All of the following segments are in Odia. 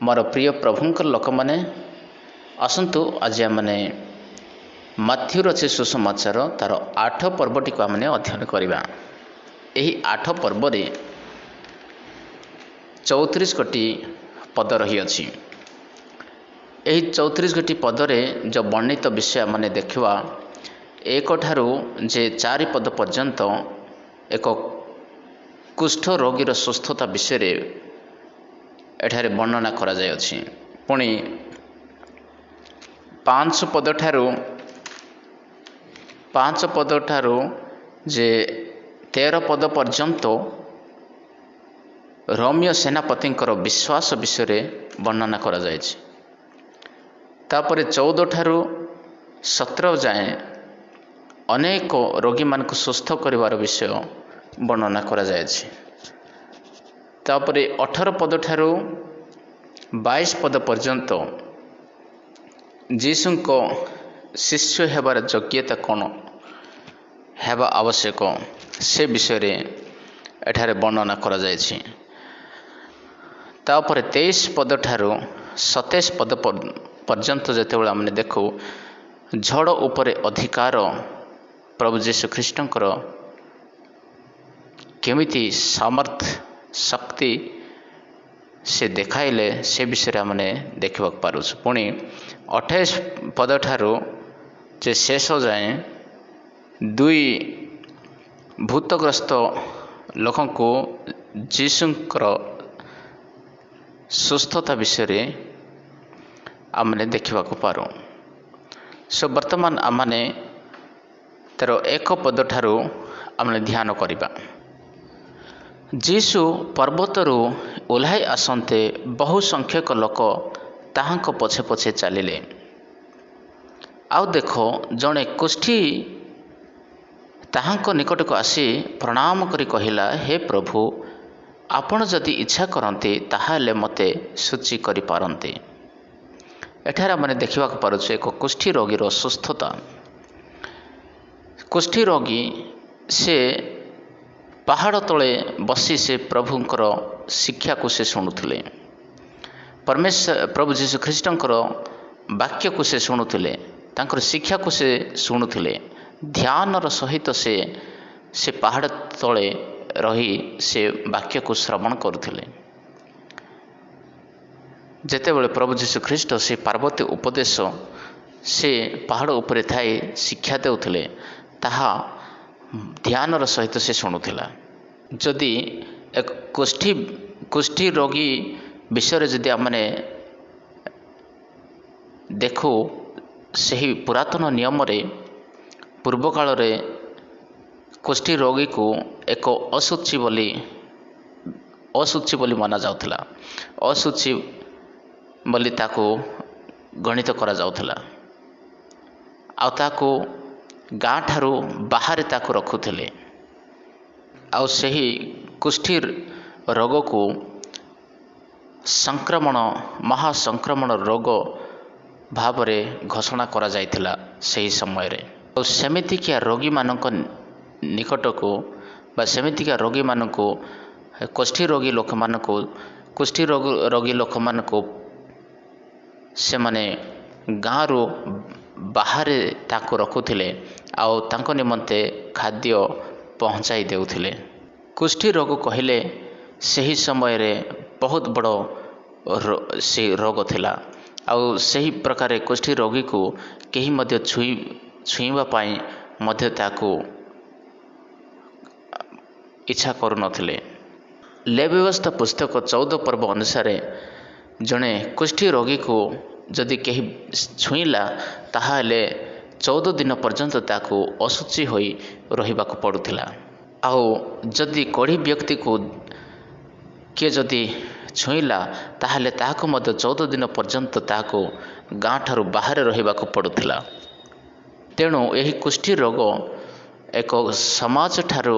मोर प्रिय प्रभुंकर लोक मैंने आसतु आज मैंने माथ्यू रचे सुसमाचार तार 8 पर्वटी को आम अध्ययन करवा। यही 8 पर्व 34 गोटी पद रही अछि। यही 34 गोटी पदरे जो वर्णित विषय मैंने देखा 1 ठारू जे 4 पद पर्यंत एक कुष्ठ रोगीर सुस्थता विषय एठारे वर्णना करा जाय अछि। पुणी 5 पद ठारू जे 13 पद पर्यंत रोमियो सेनापतिंकर विश्वास विषय वर्णना करा जाय अछि। तापरे 14 ठारू 17 जाए अनेक रोगी मान को सुस्थ करिवार विषय वर्णना करा जाय अछि। तापरे 18 पद ठारू 22 पद पर्यंत जीसु को शिष्य हेबार योग्यता कौन हेबा आवश्यक से विषय एठारे वर्णना करा जाय अछि। तापरे 23 पद ठारू 27 पद पर्यंत जेतेबेले हमने देखू झड़ उपरे अधिकार प्रभु यीशु ख्रीष्टंकर केमिति सामर्थ शक्ति से देखाइले से विषय हमने देखा पारुछ। पुणी 28 पद ठारू जे शेष जाए 2 भूतग्रस्त लोक को जीसुंकर सुस्थता विषय आमने देखा पारू। सो वर्तमान आमने तार 1 पद ठारू आमने ध्यान करिबा। जीसु पर्वतरू ओह्लाई आसन्ते बहु संख्यक लोक ताहांक पछे पछे चलिले। आउ देखो जड़े कुष्ठी ताहांक निकट को आसी प्रणाम करी कहिला, हे प्रभु आपण जदि इच्छा करते ताहाले मते सूची करि पारंते। एठारे माने देखिबा पारुछु एक कुष्ठी रोगीर सुस्थता। कुष्ठी रोगी से पहाड़ तले बसी से प्रभुंकर शिक्षा को से शुणुले। परमेश्वर प्रभु जीशु ख्रीष्टंकर वाक्य को से शुणुले, तांकर शिक्षा को से शुणुले। ध्यानर सहित से पहाड़ तले रही से वाक्य को श्रवण करुले। जेतेबेले प्रभु जीशु ख्रीष्ट से पार्वती उपदेश से पहाड़ उपरे थाई शिक्षा देउथिले ताहा ध्यानर सहित से शुणुला। जदि एक कुष्ठी रोगी विषय जदि आमने देखू सही पुरातन नियम रे पूर्व काल रे कुष्ठी रोगी को एक असुचि बोली माना जाउथला। असुचि बोली ताको गणित करा जाउथला। आ ताको गाँ ठारू बाहर ताको रखुथिले। आउ सही कुष्ठी रोग को संक्रमण महासंक्रमण रोग भाव में घोषणा करा जाइथिला सही समय रे। और सेमितिका रोगी मानक निकट को बा सेमितिका रोगी मानक कुष्ठी रोगी लोक मानक कुष्ठी रोगी लोक मानक से माने गाँ रू बाहर ताको रखुथिले आउ तांको निमंते खाद्य पहुँचाई देउथिले। कुष्ठी रोग कहले सही समय रे बहुत बड़ से रोग थिला। आउ सही प्रकार कुष्ठी रोगी को केही मध्य छुईबा पाई मध्य ताको इच्छा करू नथिले। लेवी व्यवस्था पुस्तक 14 पर्व अनुसार जड़े कुष्ठी रोगी को जदि केही छुईला ताहाले 14 दिन पर्यंत ताको असुचि होई रहिबा को पड़ुथिला। आउ जदि कोढ़ी व्यक्ति को किए जदि छुईला ताहाले ताको मध्य 14 दिन पर्यंत ताको गाँ ठारू बाहर रहिबा को पड़ुथिला। तेणु यही कुष्ठी रोग एक समाज ठारू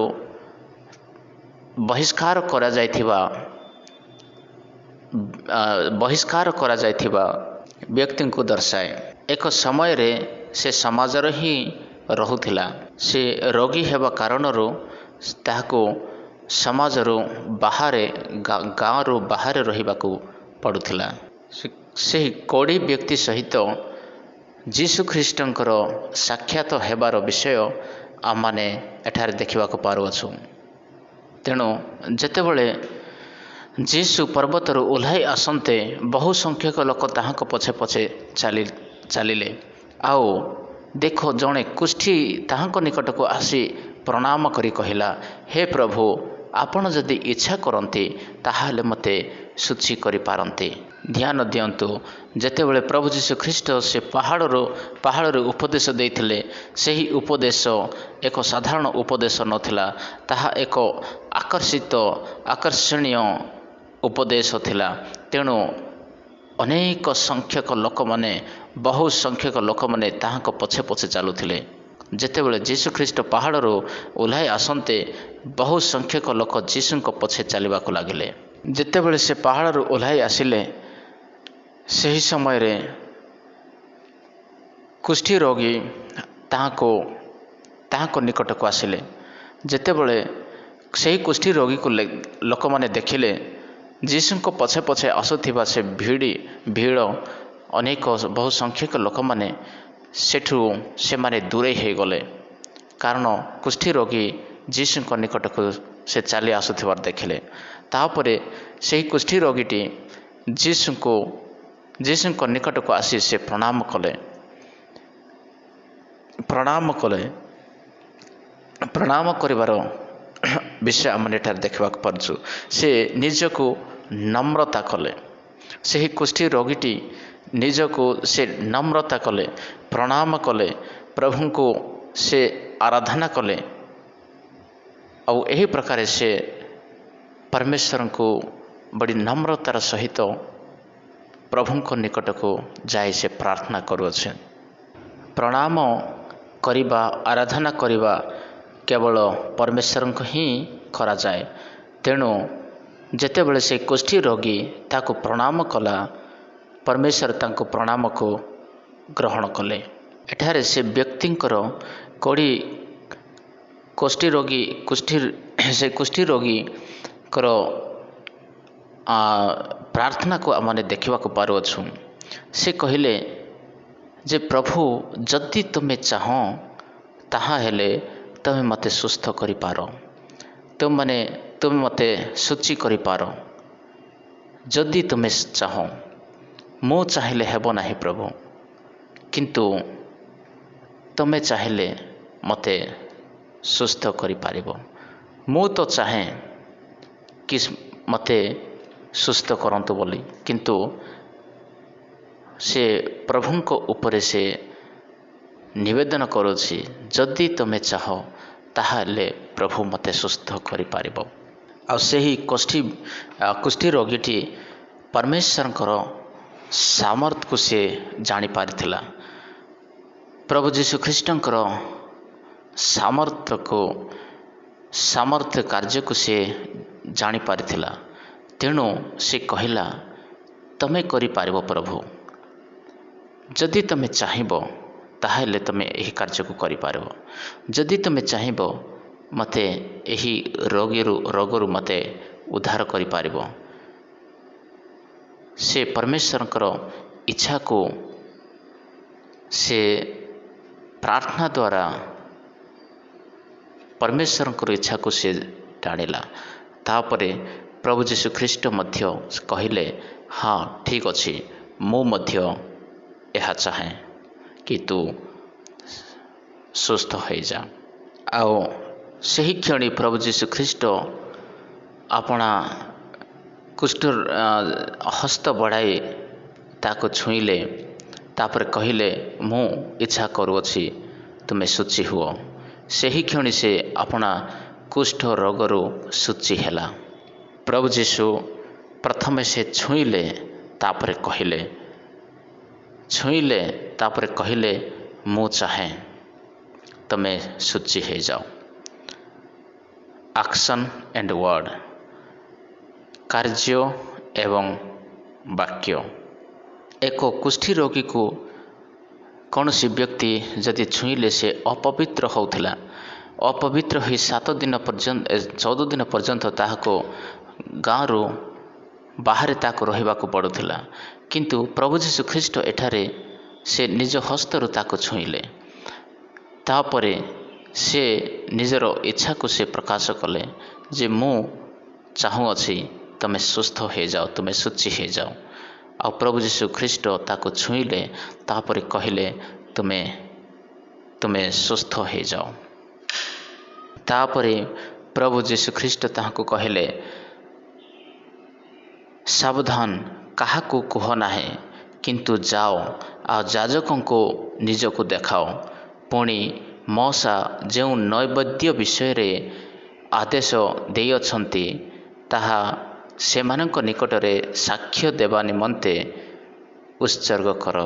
बहिष्कार करा जायथिबा व्यक्ति को दर्शाए। एक समय रे से समाज ही रहुथिला। से रोगी हेबा कारणरू ताको समाज बाहर गाँव बाहर रहिबाकू पड़ुथिला। ସେହି 20 ବ୍ୟକ୍ତି ସହିତ ଯୀଶୁଖ୍ରୀଷ୍ଟଙ୍କର ସାକ୍ଷାତ ହେବାର ବିଷୟ ଆମମାନେ ଏଠାରେ ଦେଖିବାକୁ ପାରୁଅଛୁ। ତେଣୁ ଯେତେବେଳେ ଯୀଶୁ ପର୍ବତରୁ ଓହ୍ଲାଇ ଆସନ୍ତେ ବହୁ ସଂଖ୍ୟକ ଲୋକ ତାହାଙ୍କ ପଛେ ପଛେ ଚାଲିଲେ। ଆଉ ଦେଖ, ଜଣେ କୁଷ୍ଠୀ ତାହାଙ୍କ ନିକଟକୁ ଆସି ପ୍ରଣାମ କରି କହିଲା, ହେ ପ୍ରଭୁ, ଆପଣ ଯଦି ଇଚ୍ଛା କରନ୍ତି ତାହେଲେ ମୋତେ ଶୁଚି କରିପାରନ୍ତି। ଧ୍ୟାନ ଦିଅନ୍ତୁ, ଯେତେବେଳେ ପ୍ରଭୁ ଯୀଶୁଖ୍ରୀଷ୍ଟ ସେ ପାହାଡ଼ରୁ ଉପଦେଶ ଦେଇଥିଲେ, ସେହି ଉପଦେଶ ଏକ ସାଧାରଣ ଉପଦେଶ ନଥିଲା। ତାହା ଏକ ଆକର୍ଷଣୀୟ ଉପଦେଶ ଥିଲା। ତେଣୁ ବହୁ ସଂଖ୍ୟକ ଲୋକମାନେ ତାହାଙ୍କ ପଛେ ପଛେ ଚାଲୁଥିଲେ। ଯେତେବେଳେ ଯୀଶୁଖ୍ରୀଷ୍ଟ ପାହାଡ଼ରୁ ଓହ୍ଲାଇ ଆସନ୍ତେ ବହୁ ସଂଖ୍ୟକ ଲୋକ ଯୀଶୁଙ୍କ ପଛେ ଚାଲିବାକୁ ଲାଗିଲେ। ଯେତେବେଳେ ସେ ପାହାଡ଼ରୁ ଓହ୍ଲାଇ ଆସିଲେ, ସେହି ସମୟରେ କୁଷ୍ଠୀ ରୋଗୀ ତାହାଙ୍କ ନିକଟକୁ ଆସିଲେ। ଯେତେବେଳେ ସେହି କୁଷ୍ଠୀ ରୋଗୀକୁ ଲୋକମାନେ ଦେଖିଲେ, ଯୀଶୁଙ୍କ ପଛେ ପଛେ ଆସୁଥିବା ସେ ଭିଡ଼ ବହୁ ସଂଖ୍ୟକ ଲୋକମାନେ ସେମାନେ ଦୂରେଇ ହୋଇଗଲେ। କାରଣ କୁଷ୍ଠୀ ରୋଗୀ ଯୀଶୁଙ୍କ ନିକଟକୁ ସେ ଚାଲି ଆସୁଥିବାର ଦେଖିଲେ। ତାପରେ ସେହି କୁଷ୍ଠୀ ରୋଗୀଟି ଯୀଶୁଙ୍କ ନିକଟକୁ ଆସି ସେ ପ୍ରଣାମ କରିବାର ବିଷୟ ଆମେ ଏଠାରେ ଦେଖିବାକୁ ପାରୁଛୁ। ସେ ନିଜକୁ ନମ୍ରତା କଲେ। ସେହି କୁଷ୍ଠୀ ରୋଗୀଟି ନିଜକୁ ସେ ନମ୍ରତା କଲେ, ପ୍ରଣାମ କଲେ, ପ୍ରଭୁଙ୍କୁ ସେ ଆରାଧନା କଲେ। ଆଉ ଏହି ପ୍ରକାର ସେ ପରମେଶ୍ୱରଙ୍କୁ ବଡ଼ି ନମ୍ରତାର ସହିତ ପ୍ରଭୁଙ୍କ ନିକଟକୁ ଯାଇ ସେ ପ୍ରାର୍ଥନା କରୁଅଛି। ପ୍ରଣାମ କରିବା, ଆରାଧନା କରିବା କେବଳ ପରମେଶ୍ୱରଙ୍କୁ ହିଁ କରାଯାଏ। ତେଣୁ ଯେତେବେଳେ ସେ କୁଷ୍ଠୀ ରୋଗୀ ତାକୁ ପ୍ରଣାମ କଲା, ପରମେଶ୍ୱର ତାଙ୍କୁ ପ୍ରଣାମକୁ ଗ୍ରହଣ କଲେ। ଏଠାରେ ସେ ବ୍ୟକ୍ତିଙ୍କର ସେ କୁଷ୍ଠୀ ରୋଗୀଙ୍କର ପ୍ରାର୍ଥନାକୁ ଆମେ ଦେଖିବାକୁ ପାରୁଅଛୁ। ସେ କହିଲେ ଯେ, ପ୍ରଭୁ, ଯଦି ତୁମେ ଚାହଁ ତାହାହେଲେ ତୁମେ ମୋତେ ସୁସ୍ଥ କରିପାର, ତୁମେ ମୋତେ ଶୁଚି କରିପାର। ଯଦି ତୁମେ ଚାହଁ, ମୁଁ ଚାହିଁଲେ ହେବ ନାହିଁ ପ୍ରଭୁ, କିନ୍ତୁ ତୁମେ ଚାହିଁଲେ ମୋତେ ସୁସ୍ଥ କରିପାରିବ। ମୁଁ ତ ଚାହେଁ କି ମୋତେ ସୁସ୍ଥ କରନ୍ତୁ ବୋଲି, କିନ୍ତୁ ସେ ପ୍ରଭୁଙ୍କ ଉପରେ ସେ ନିବେଦନ କରୁଛି, ଯଦି ତୁମେ ଚାହ ତାହେଲେ ପ୍ରଭୁ ମୋତେ ସୁସ୍ଥ କରିପାରିବ। ଆଉ ସେହି କୁଷ୍ଠୀ ରୋଗୀଟି ପରମେଶ୍ୱରଙ୍କର ସାମର୍ଥ୍ୟକୁ ସେ ଜାଣିପାରିଥିଲା। ପ୍ରଭୁ ଯୀଶୁଖ୍ରୀଷ୍ଟଙ୍କର ସାମର୍ଥ୍ୟ କାର୍ଯ୍ୟକୁ ସେ ଜାଣିପାରିଥିଲା। ତେଣୁ ସେ କହିଲା, ତୁମେ କରିପାରିବ ପ୍ରଭୁ, ଯଦି ତୁମେ ଚାହିଁବ ତାହେଲେ ତୁମେ ଏହି କାର୍ଯ୍ୟକୁ କରିପାରିବ। ଯଦି ତୁମେ ଚାହିଁବ ମୋତେ ଏହି ରୋଗରୁ ମୋତେ ଉଦ୍ଧାର କରିପାରିବ। ସେ ପରମେଶ୍ୱରଙ୍କର ଇଚ୍ଛାକୁ ସେ ପ୍ରାର୍ଥନା ଦ୍ୱାରା ପରମେଶ୍ୱରଙ୍କର ଇଚ୍ଛାକୁ ସେ ଟାଣିଲା। ତାପରେ ପ୍ରଭୁ ଯୀଶୁଖ୍ରୀଷ୍ଟ ମଧ୍ୟ କହିଲେ, ହଁ ଠିକ୍ ଅଛି, ମୁଁ ମଧ୍ୟ ଏହା ଚାହେଁ କି ତୁ ସୁସ୍ଥ ହୋଇଯା। ଆଉ ସେହି କ୍ଷଣି ପ୍ରଭୁ ଯୀଶୁଖ୍ରୀଷ୍ଟ ଆପଣା ହସ୍ତ ବଢ଼ାଇ ତାକୁ ଛୁଇଁଲେ। ତାପରେ କହିଲେ, ମୁଁ ଇଚ୍ଛା କରୁଅଛି, ତୁମେ ଶୁଚି ହୁଅ। ସେହି କ୍ଷଣି ସେ ଆପଣା କୁଷ୍ଠ ରୋଗରୁ ଶୁଚି ହେଲା। ପ୍ରଭୁ ଯୀଶୁ ପ୍ରଥମେ ସେ ଛୁଇଁଲେ, ତାପରେ କହିଲେ, ମୁଁ ଚାହେଁ ତୁମେ ଶୁଚି ହୋଇଯାଅ। ଆକ୍ସନ୍ ଆଣ୍ଡ ୱାର୍ଡ଼, କାର୍ଯ୍ୟ ଏବଂ ବାକ୍ୟ। ଏକ କୁଷ୍ଠୀ ରୋଗୀକୁ କୌଣସି ବ୍ୟକ୍ତି ଯଦି ଛୁଇଁଲେ ସେ ଅପବିତ୍ର ହେଉଥିଲା। ଅପବିତ୍ର ହୋଇ 14 ଦିନ ପର୍ଯ୍ୟନ୍ତ ତାହାକୁ ଗାଁରୁ ବାହାରେ ତାକୁ ରହିବାକୁ ପଡ଼ୁଥିଲା। କିନ୍ତୁ ପ୍ରଭୁ ଯୀଶୁ ଖ୍ରୀଷ୍ଟ ଏଠାରେ ସେ ନିଜ ହସ୍ତରୁ ତାକୁ ଛୁଇଁଲେ। ତାପରେ ସେ ନିଜର ଇଚ୍ଛାକୁ ସେ ପ୍ରକାଶ କଲେ ଯେ ମୁଁ ଚାହୁଁଅଛି ତୁମେ ସୁସ୍ଥ ହୋଇଯାଅ, ତୁମେ ଶୁଚି ହୋଇଯାଅ। ଆଉ ପ୍ରଭୁ ଯୀଶୁ ଖ୍ରୀଷ୍ଟ ତାକୁ ଛୁଇଁଲେ, ତାପରେ କହିଲେ ତୁମେ ସୁସ୍ଥ ହୋଇଯାଅ। ତାପରେ ପ୍ରଭୁ ଯୀଶୁ ଖ୍ରୀଷ୍ଟ ତାହାକୁ କହିଲେ, ସାବଧାନ, କାହାକୁ କୁହ ନାହିଁ, କିନ୍ତୁ ଯାଅ ଆଉ ଯାଜକଙ୍କୁ ନିଜକୁ ଦେଖାଅ। ପୁଣି ମଉସା ଯେଉଁ ନୈବେଦ୍ୟ ବିଷୟରେ ଆଦେଶ ଦେଇଅଛନ୍ତି ତାହା ସେମାନଙ୍କ ନିକଟରେ ସାକ୍ଷ୍ୟ ଦେବା ନିମନ୍ତେ ଉତ୍ସର୍ଗ କର।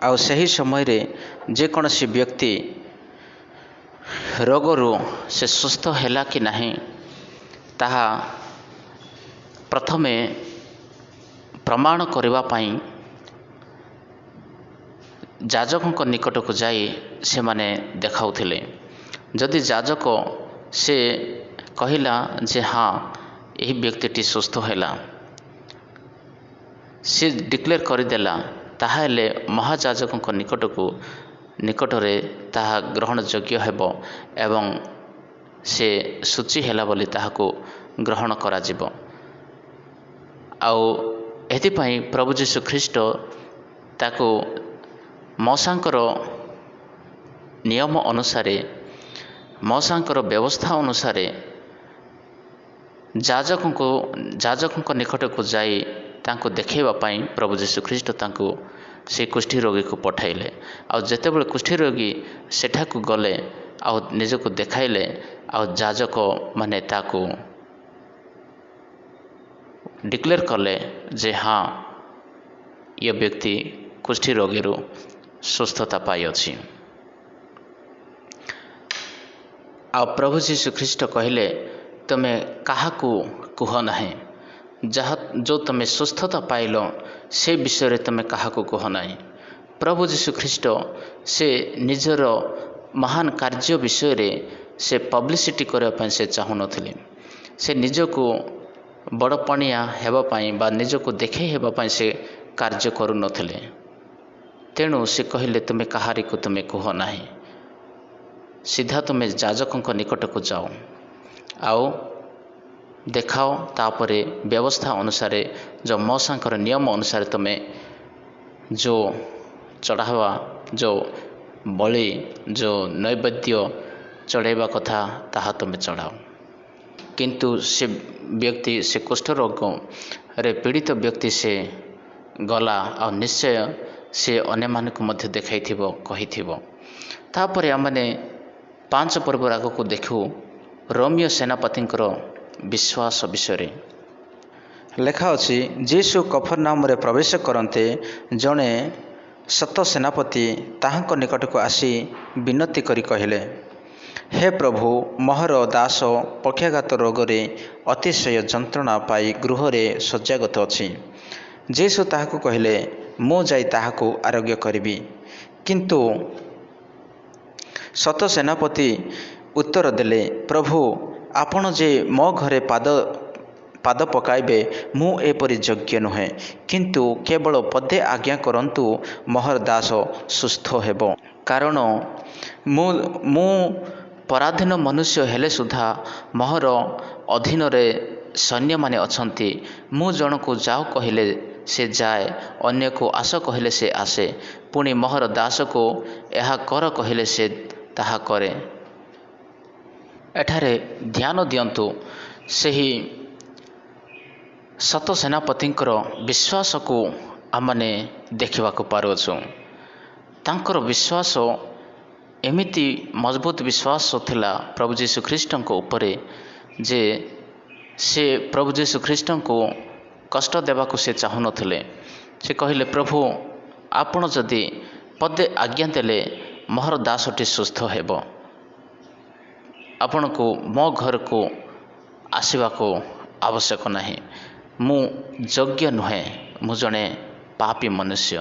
ଆଉ ସେହି ସମୟରେ ଯେକୌଣସି ବ୍ୟକ୍ତି ରୋଗରୁ ସେ ସୁସ୍ଥ ହେଲା କି ନାହିଁ ତାହା ପ୍ରଥମେ ପ୍ରମାଣ କରିବା ପାଇଁ ଯାଜକଙ୍କ ନିକଟକୁ ଯାଇ ସେମାନେ ଦେଖାଉଥିଲେ। ଯଦି ଯାଜକ ସେ କହିଲା ଯେ ହଁ ଏହି ବ୍ୟକ୍ତିଟି ସୁସ୍ଥ ହେଲା, ସେ ଡିକ୍ଲେୟାର କରିଦେଲା, ତାହେଲେ ମହାଯାଜକଙ୍କ ନିକଟରେ ତାହା ଗ୍ରହଣଯୋଗ୍ୟ ହେବ ଏବଂ ସେ ଶୁଚି ହେଲା ବୋଲି ତାହାକୁ ଗ୍ରହଣ କରାଯିବ। ଆଉ ଏଥିପାଇଁ ପ୍ରଭୁ ଯୀଶୁ ଖ୍ରୀଷ୍ଟ ତାକୁ ମଉସାଙ୍କର ନିୟମ ଅନୁସାରେ, ମଉସାଙ୍କର ବ୍ୟବସ୍ଥା ଅନୁସାରେ ଯାଜକଙ୍କ ନିକଟକୁ ଯାଇ ତାଙ୍କୁ ଦେଖାଇବା ପାଇଁ ପ୍ରଭୁ ଯୀଶୁ ଖ୍ରୀଷ୍ଟ ତାଙ୍କୁ ସେ କୁଷ୍ଠ ରୋଗୀକୁ ପଠାଇଲେ। ଆଉ ଯେତେବେଳେ କୁଷ୍ଠ ରୋଗୀ ସେଠାକୁ ଗଲେ ଆଉ ନିଜକୁ ଦେଖାଇଲେ, ଆଉ ଯାଜକମାନେ ତାକୁ ଡିକ୍ଲେୟାର କଲେ ଯେ ହଁ ଏ ବ୍ୟକ୍ତି କୁଷ୍ଠ ରୋଗୀରୁ ସୁସ୍ଥତା ପାଇଅଛି। ଆଉ ପ୍ରଭୁ ଯୀଶୁ ଖ୍ରୀଷ୍ଟ କହିଲେ, ତୁମେ କାହାକୁ କୁହ ନାହିଁ, ଯେଉଁ ତୁମେ ସୁସ୍ଥତା ପାଇଲ ସେ ବିଷୟରେ ତୁମେ କାହାକୁ କୁହ ନାହିଁ। ପ୍ରଭୁ ଯୀଶୁ ଖ୍ରୀଷ୍ଟ ସେ ନିଜର ମହାନ କାର୍ଯ୍ୟ ବିଷୟରେ ସେ ପବ୍ଲିସିଟି କରିବା ପାଇଁ ସେ ଚାହୁଁନଥିଲେ। ସେ ନିଜକୁ ବଡ଼ପଣିଆ ହେବା ପାଇଁ ବା ନିଜକୁ ଦେଖାଇ ହେବା ପାଇଁ ସେ କାର୍ଯ୍ୟ କରୁନଥିଲେ। ତେଣୁ ସେ କହିଲେ, ତୁମେ କାହାରିକୁ ତୁମେ କୁହ ନାହିଁ, ସିଧା ତୁମେ ଯାଜକଙ୍କ ନିକଟକୁ ଯାଅ ଆଉ ଦେଖାଅ। ତାପରେ ବ୍ୟବସ୍ଥା ଅନୁସାରେ, ଯେଉଁ ମଉସାଙ୍କର ନିୟମ ଅନୁସାରେ ତୁମେ ଯେଉଁ ଚଢ଼ାଇବା, ଯେଉଁ ବଳି, ଯେଉଁ ନୈବେଦ୍ୟ ଚଢ଼ାଇବା କଥା ତାହା ତୁମେ ଚଢ଼ାଅ। କିନ୍ତୁ ସେ ବ୍ୟକ୍ତି, ସେ କୁଷ୍ଠରୋଗରେ ପୀଡ଼ିତ ବ୍ୟକ୍ତି ସେ ଗଲା ଆଉ ନିଶ୍ଚୟ ସେ ଅନ୍ୟମାନଙ୍କୁ ମଧ୍ୟ ଦେଖାଇଥିବ, କହିଥିବ। ତାପରେ ଆମମାନେ 5 ପର୍ବ ଆଗକୁ ଦେଖୁ ରୋମୀୟ ସେନାପତିଙ୍କର ବିଶ୍ୱାସ ବିଷୟରେ। ଲେଖା ଅଛି, ଯୀଶୁ କଫରନାହୁମରେ ପ୍ରବେଶ କରନ୍ତେ ଜଣେ ଶତ ସେନାପତି ତାହାଙ୍କ ନିକଟକୁ ଆସି ବିନତି କରି କହିଲେ, ହେ ପ୍ରଭୁ, ମୋହର ଦାସ ପକ୍ଷାଘାତ ରୋଗରେ ଅତିଶୟ ଯନ୍ତ୍ରଣା ପାଇ ଗୃହରେ ଶଯ୍ୟାଗତ ଅଛି। ଯୀଶୁ ତାହାକୁ କହିଲେ, ମୁଁ ଯାଇ ତାହାକୁ ଆରୋଗ୍ୟ କରିବି। କିନ୍ତୁ ଶତ ସେନାପତି ଉତ୍ତର ଦେଲେ, ପ୍ରଭୁ, ଆପଣ ଯେ ମୋ ଘରେ ପାଦ ପକାଇବେ ମୁଁ ଏପରି ଯୋଗ୍ୟ ନୁହେଁ, କିନ୍ତୁ କେବଳ ପଦେ ଆଜ୍ଞା କରନ୍ତୁ, ମୋହର ଦାସ ସୁସ୍ଥ ହେବ। କାରଣ ମୁଁ ପରାଧୀନ ମନୁଷ୍ୟ ହେଲେ ସୁଦ୍ଧା ମୋହର ଅଧୀନରେ ସୈନ୍ୟମାନେ ଅଛନ୍ତି। ମୁଁ ଜଣକୁ ଯାଅ କହିଲେ ସେ ଯାଏ, ଅନ୍ୟକୁ ଆସ କହିଲେ ସେ ଆସେ, ପୁଣି ମୋହର ଦାସକୁ ଏହା କର କହିଲେ ସେ ତାହା କରେ। ଏଠାରେ ଧ୍ୟାନ ଦିଅନ୍ତୁ, ସେହି ଶତ ସେନାପତିଙ୍କର ବିଶ୍ୱାସକୁ ଆମମାନେ ଦେଖିବାକୁ ପାରୁଅଛୁ। ତାଙ୍କର ବିଶ୍ୱାସ ଏମିତି ମଜବୁତ ବିଶ୍ୱାସ ଥିଲା ପ୍ରଭୁ ଯୀଶୁ ଖ୍ରୀଷ୍ଟଙ୍କ ଉପରେ ଯେ ସେ ପ୍ରଭୁ ଯୀଶୁ ଖ୍ରୀଷ୍ଟଙ୍କୁ କଷ୍ଟ ଦେବାକୁ ସେ ଚାହୁଁନଥିଲେ। ସେ କହିଲେ, ପ୍ରଭୁ, ଆପଣ ଯଦି ପଦେ ଆଜ୍ଞା ଦେଲେ ମୋହର ଦାସଟି ସୁସ୍ଥ ହେବ। ଆପଣଙ୍କୁ ମୋ ଘରକୁ ଆସିବାକୁ ଆବଶ୍ୟକ ନାହିଁ। ମୁଁ ଯୋଗ୍ୟ ନୁହେଁ, ମୁଁ ଜଣେ ପାପୀ ମନୁଷ୍ୟ।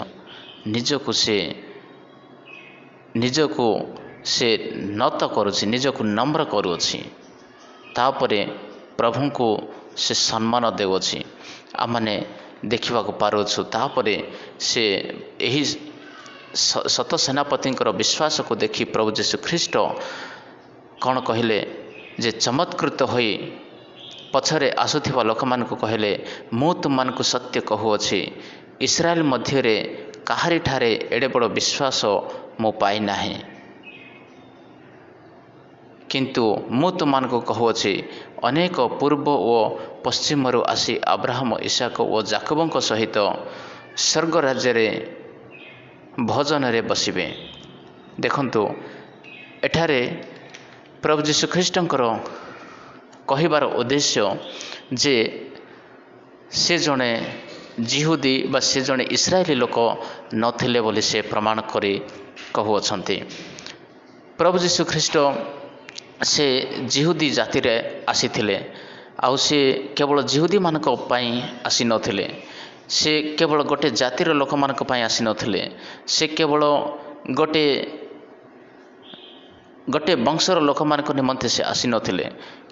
ନିଜକୁ ସେ ନତ କରୁଛି, ନିଜକୁ ନମ୍ର କରୁଅଛି। ତାପରେ ପ୍ରଭୁଙ୍କୁ से सम्मान देउछि आमने देखा पारुछु। तापरे से यही सत सेनापतिंकर विश्वास को देखि प्रभु यीशु ख्रीष्ट कौन कहले जे चमत्कृत होई पछरे आसुथिबा लोक मानकु कहले मु तुममानकु सत्य कहूअछि इस्राएल मध्यरे काहारी ठारे एडे बड़ विश्वास मु पाई नाही, किंतु मु तुममानकु कहूअछि अनेक पूर्व ओ पश्चिमरु आसी अब्राहम इसाक ओ जाकबଙ୍କ सहित स्वर्ग राज्य रे भोजन रे बसिबे। देखंतु एठारे प्रभु यीशु ख्रीष्टंकर कहिबार उद्देश्य जे से जणे जिहुदी बा से जणे इस्राएली लोक नथिले बोली से प्रमाण करी कहूअछंती। प्रभु यीशु ख्रीष्ट से जिहुदी जाति रे आसीथिले, आउ से केवल जिहुदी मानक पई आसी नथिले, से केवल गोटे जातिर लोक मानक पई आसी नथिले, से केवल गोटे गोटे वंशर लोक मानक निमंते से आसी नथिले,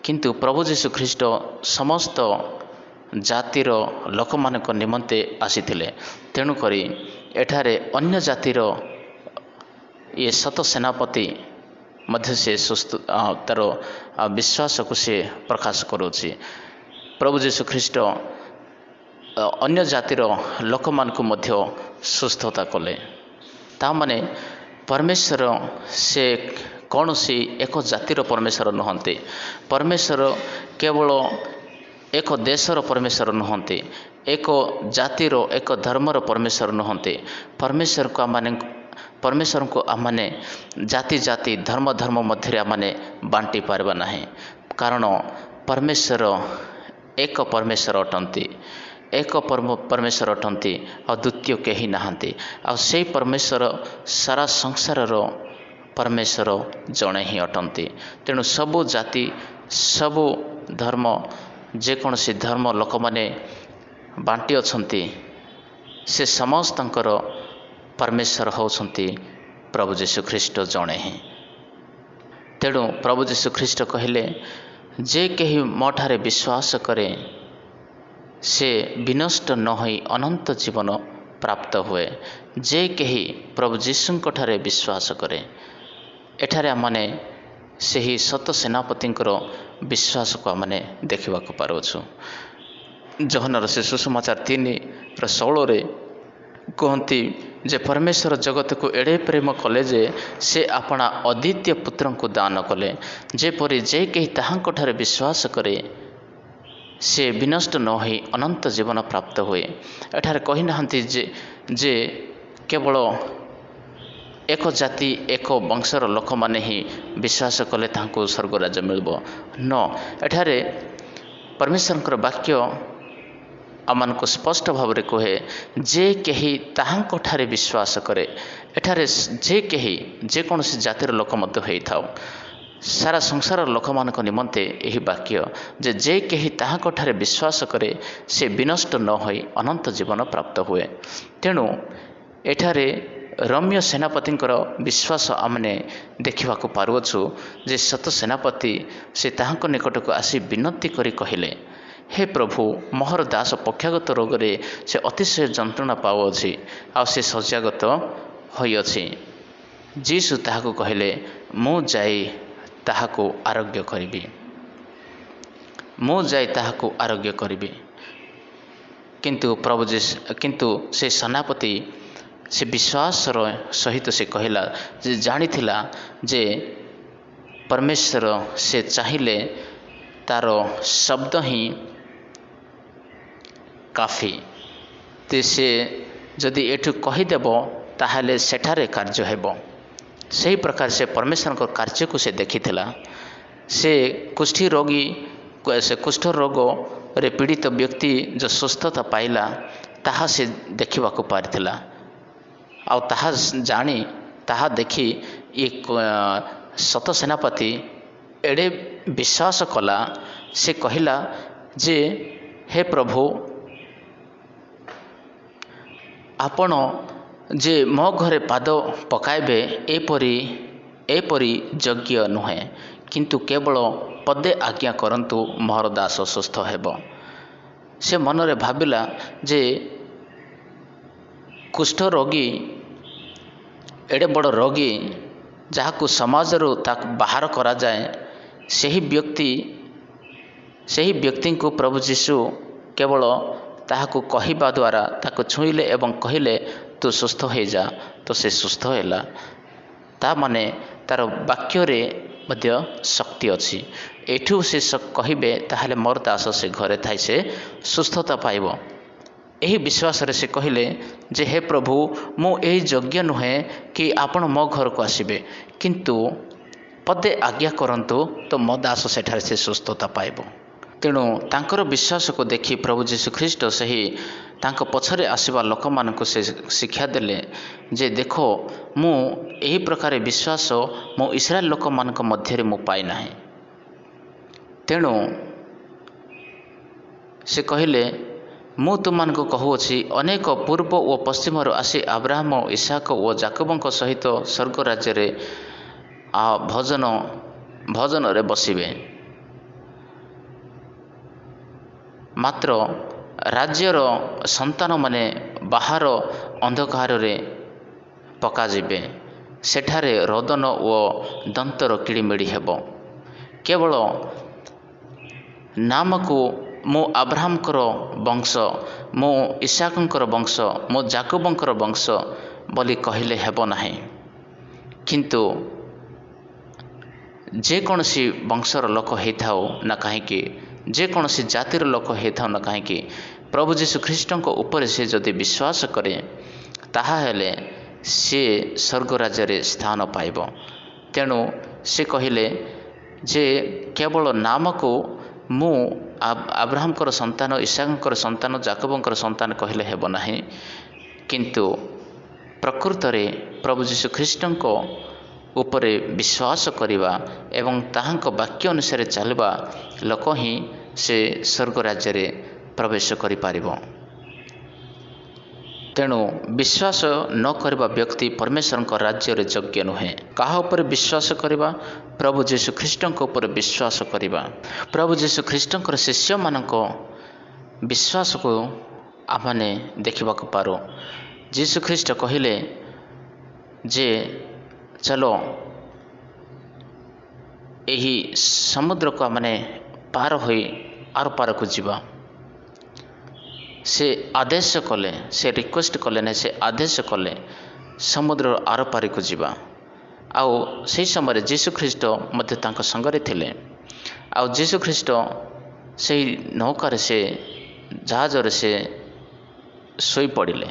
किंतु प्रभु यीशु ख्रीष्ट समस्त जातिर लोक मानक निमंते आसीथिले। तेणु करी एठारे अन्य जातिर ये सत सेनापति मध्य से तार विश्वास को से प्रकाश करुछि। प्रभु यीशु ख्रीष्ट अन्य जातिर लोक मानक मध्य सुस्थता कले। ता माने परमेश्वर से कौन सी एक जातिर परमेश्वर नुहंती, परमेश्वर केवल एक देशर परमेश्वर नुहंती, एक जातिर एक धर्मर परमेश्वर नुहंती। परमेश्वर को आमने जाति जाति धर्म धर्म मध्य आमने बांटी पारबा नहीं, कारण परमेश्वर एक परमेश्वर अटंती, एक परमेश्वर अटंती और द्वितीय कहीं नहांती। आ से परमेश्वर सारा संसार परमेश्वर जड़े ही अटंती। तेणु सबु जाति सबु धर्म जेकोसी धर्म लोक मैंने बांटी अछंती से समस्तंकर परमेश्वर होउछंती प्रभु यीशु ख्रीष्ट जड़े ही। तेणु प्रभु यीशु ख्रीष्ट कहले जे कहीं मो ठारे विश्वास करे से विनष्ट न होई अनंत जीवन प्राप्त हुए। जे कहीं प्रभु यीशुंक ठारे विश्वास करे, एठारे आमने सही सत सेनापतिंकर विश्वास को आमने देखा पारुछु। जहनर से सुसमाचार 3:16 रे कहती जे परमेश्वर जगत को एड़े प्रेम कले जे से अपना अद्वितीय पुत्र को दान कले, जेपरि जे कहीं ताहांक ठारे विश्वास करे से विनष्ट न होई अनंत जीवन प्राप्त हुए। एठारे कही नाहंती जे केवल एक जाति एक वंशर लोक माने ही विश्वास कले तांको स्वर्ग राज्य मिलबो न। एठारे परमेश्वर वाक्य आमान को स्पष्ट भाव रे कहे जे कहीं ताहांक ठारे विश्वास करे। एठारे जे कहीं जेकोसी जातिर लोक मध्य होई थाओ, सारा संसार लोक मानक निमंते यही वाक्य जे कहीं ताहांक ठारे विश्वास करे से विनष्ट न होई अनंत जीवन प्राप्त हुए। तेणु एठारे रम्य सेनापतिंकर विश्वास आमने देखा पारुछु जे सत सेनापति से ताहांक निकट को आसी विनती करी कहिले, हे प्रभु मोहर दास पक्षागत रोग रे से अतिशय जंत्रणा पाउछि आ से शଯ୍ୟାगत होइछि। जीसु ताहाको कहले मु जाई ताहाको आरोग्य करिबी, मु जाई ताहाको आरोग्य करिबी। किंतु से सेनापति से विश्वास सहित से कहला जे जानिथिला जे परमेश्वर से चाहिए तार शब्द ही काफी, ते से जदि एठु कहीदेव ताहले सेठारे कार्य हेब। सही प्रकार से परमेश्वर को कार्य को से देखिथिला। से कुष्ठी रोगी से कुष्ठ रोग रे पीड़ित व्यक्ति जो सुस्थता पाइला ताहा से देखा पारिथिला। आ ताहा जानी ताहा देखी ये सत सेनापति एड़े विश्वास कला। से कहला जे हे प्रभु आपण जे मो घरे पाद पकाइबे एपरी योग्य नुहे, କିନ୍ତୁ କେବଳ ପଦେ ଆଜ୍ଞା କରନ୍ତୁ ମୋର ଦାସ ସୁସ୍ଥ ହେବ। ସେ ମନରେ ଭାବିଲା ଯେ କୁଷ୍ଠ ରୋଗୀ ଏଡ଼େ ବଡ଼ ରୋଗୀ ଯାହାକୁ ସମାଜରୁ ତାକୁ ବାହାର କରାଯାଏ, ସେହି ବ୍ୟକ୍ତିଙ୍କୁ ପ୍ରଭୁ ଯୀଶୁ କେବଳ ତାହାକୁ କହିବା ଦ୍ୱାରା ତାକୁ ଛୁଇଁଲେ ଏବଂ କହିଲେ ତୁ ସୁସ୍ଥ ହୋଇଯା, ତ ସେ ସୁସ୍ଥ ହେଲା। ତା ମାନେ ତାର ବାକ୍ୟରେ ମଧ୍ୟ ଶକ୍ତି ଅଛି। ଏଠୁ ସେ କହିବେ ତାହେଲେ ମୋର ଦାସ ସେ ଘରେ ଥାଇ ସେ ସୁସ୍ଥତା ପାଇବ। ଏହି ବିଶ୍ୱାସରେ ସେ କହିଲେ ଯେ ହେ ପ୍ରଭୁ, ମୁଁ ଏହି ଯୋଗ୍ୟ ନୁହେଁ କି ଆପଣ ମୋ ଘରକୁ ଆସିବେ, କିନ୍ତୁ ପଦେ ଆଜ୍ଞା କରନ୍ତୁ ତ ମୋ ଦାସ ସେଠାରେ ସେ ସୁସ୍ଥତା ପାଇବ। ତେଣୁ ତାଙ୍କର ବିଶ୍ୱାସକୁ ଦେଖି ପ୍ରଭୁ ଯୀଶୁଖ୍ରୀଷ୍ଟ ସେହି ତାଙ୍କ ପଛରେ ଆସିବା ଲୋକମାନଙ୍କୁ ସେ ଶିକ୍ଷା ଦେଲେ ଯେ ଦେଖ, ମୁଁ ଏହି ପ୍ରକାର ବିଶ୍ୱାସ ମୁଁ ଇସ୍ରାଏଲ ଲୋକମାନଙ୍କ ମଧ୍ୟରେ ମୁଁ ପାଇନାହିଁ। ତେଣୁ ସେ କହିଲେ ମୁଁ ତୁମମାନଙ୍କୁ କହୁଅଛି, ଅନେକ ପୂର୍ବ ଓ ପଶ୍ଚିମରୁ ଆସି ଆବ୍ରାହମ, ଇସାକ ଓ ଯାକୋବଙ୍କ ସହିତ ସ୍ୱର୍ଗ ରାଜ୍ୟରେ ଭୋଜନରେ ବସିବେ, ମାତ୍ର ରାଜ୍ୟର ସନ୍ତାନମାନେ ବାହାର ଅନ୍ଧକାରରେ ପକାଯିବେ। ସେଠାରେ ରୋଦନ ଓ ଦନ୍ତର କିଳିମିଳି ହେବ। କେବଳ ନାମକୁ ମୁଁ ଆବ୍ରାହମଙ୍କର ବଂଶ, ମୁଁ ଇସାକଙ୍କର ବଂଶ, ମୁଁ ଯାକୋବଙ୍କର ବଂଶ ବୋଲି କହିଲେ ହେବ ନାହିଁ। କିନ୍ତୁ ଯେକୌଣସି ବଂଶର ଲୋକ ହେଇଥାଉ ନା କାହିଁକି, ଯେକୌଣସି ଜାତିର ଲୋକ ହେଇଥାଉ ନା କାହିଁକି, ପ୍ରଭୁ ଯୀଶୁଖ୍ରୀଷ୍ଟଙ୍କ ଉପରେ ସେ ଯଦି ବିଶ୍ୱାସ କରେ ତାହାହେଲେ ସେ ସ୍ୱର୍ଗ ରାଜ୍ୟରେ ସ୍ଥାନ ପାଇବ। ତେଣୁ ସେ କହିଲେ ଯେ କେବଳ ନାମକୁ ମୁଁ ଆବ୍ରାହମଙ୍କର ସନ୍ତାନ, ଇସାକଙ୍କର ସନ୍ତାନ, ଯାକୋବଙ୍କର ସନ୍ତାନ କହିଲେ ହେବ ନାହିଁ, କିନ୍ତୁ ପ୍ରକୃତରେ ପ୍ରଭୁ ଯୀଶୁଖ୍ରୀଷ୍ଟଙ୍କ ଉପରେ ବିଶ୍ୱାସ କରିବା ଏବଂ ତାହାଙ୍କ ବାକ୍ୟ ଅନୁସାରେ ଚାଲିବା ଲୋକ ହିଁ ସେ ସ୍ୱର୍ଗ ରାଜ୍ୟରେ ପ୍ରବେଶ କରିପାରିବ। ତେଣୁ ବିଶ୍ୱାସ ନ କରିବା ବ୍ୟକ୍ତି ପରମେଶ୍ୱରଙ୍କ ରାଜ୍ୟରେ ଯୋଗ୍ୟ ନୁହେଁ। କାହା ଉପରେ ବିଶ୍ୱାସ କରିବା? ପ୍ରଭୁ ଯୀଶୁଖ୍ରୀଷ୍ଟଙ୍କ ଉପରେ ବିଶ୍ୱାସ କରିବା। ପ୍ରଭୁ ଯୀଶୁଖ୍ରୀଷ୍ଟଙ୍କର ଶିଷ୍ୟମାନଙ୍କ ବିଶ୍ୱାସକୁ ଆମମାନେ ଦେଖିବାକୁ ପାରୁ। ଯୀଶୁଖ୍ରୀଷ୍ଟ କହିଲେ ଯେ ଚାଲ ଏହି ସମୁଦ୍ରକୁ ଆମମାନେ ପାର ହୋଇ ଆର ପାରକୁ ଯିବା। ସେ ଆଦେଶ କଲେ, ସେ ରିକ୍ୱେଷ୍ଟ କଲେ ନାହିଁ, ସେ ଆଦେଶ କଲେ ସମୁଦ୍ରର ଆର ପାରିକୁ ଯିବା। ଆଉ ସେହି ସମୟରେ ଯୀଶୁଖ୍ରୀଷ୍ଟ ମଧ୍ୟ ତାଙ୍କ ସଙ୍ଗରେ ଥିଲେ। ଆଉ ଯୀଶୁଖ୍ରୀଷ୍ଟ ସେହି ନୌକାରେ, ସେ ଜାହାଜରେ ସେ ଶୋଇପଡ଼ିଲେ।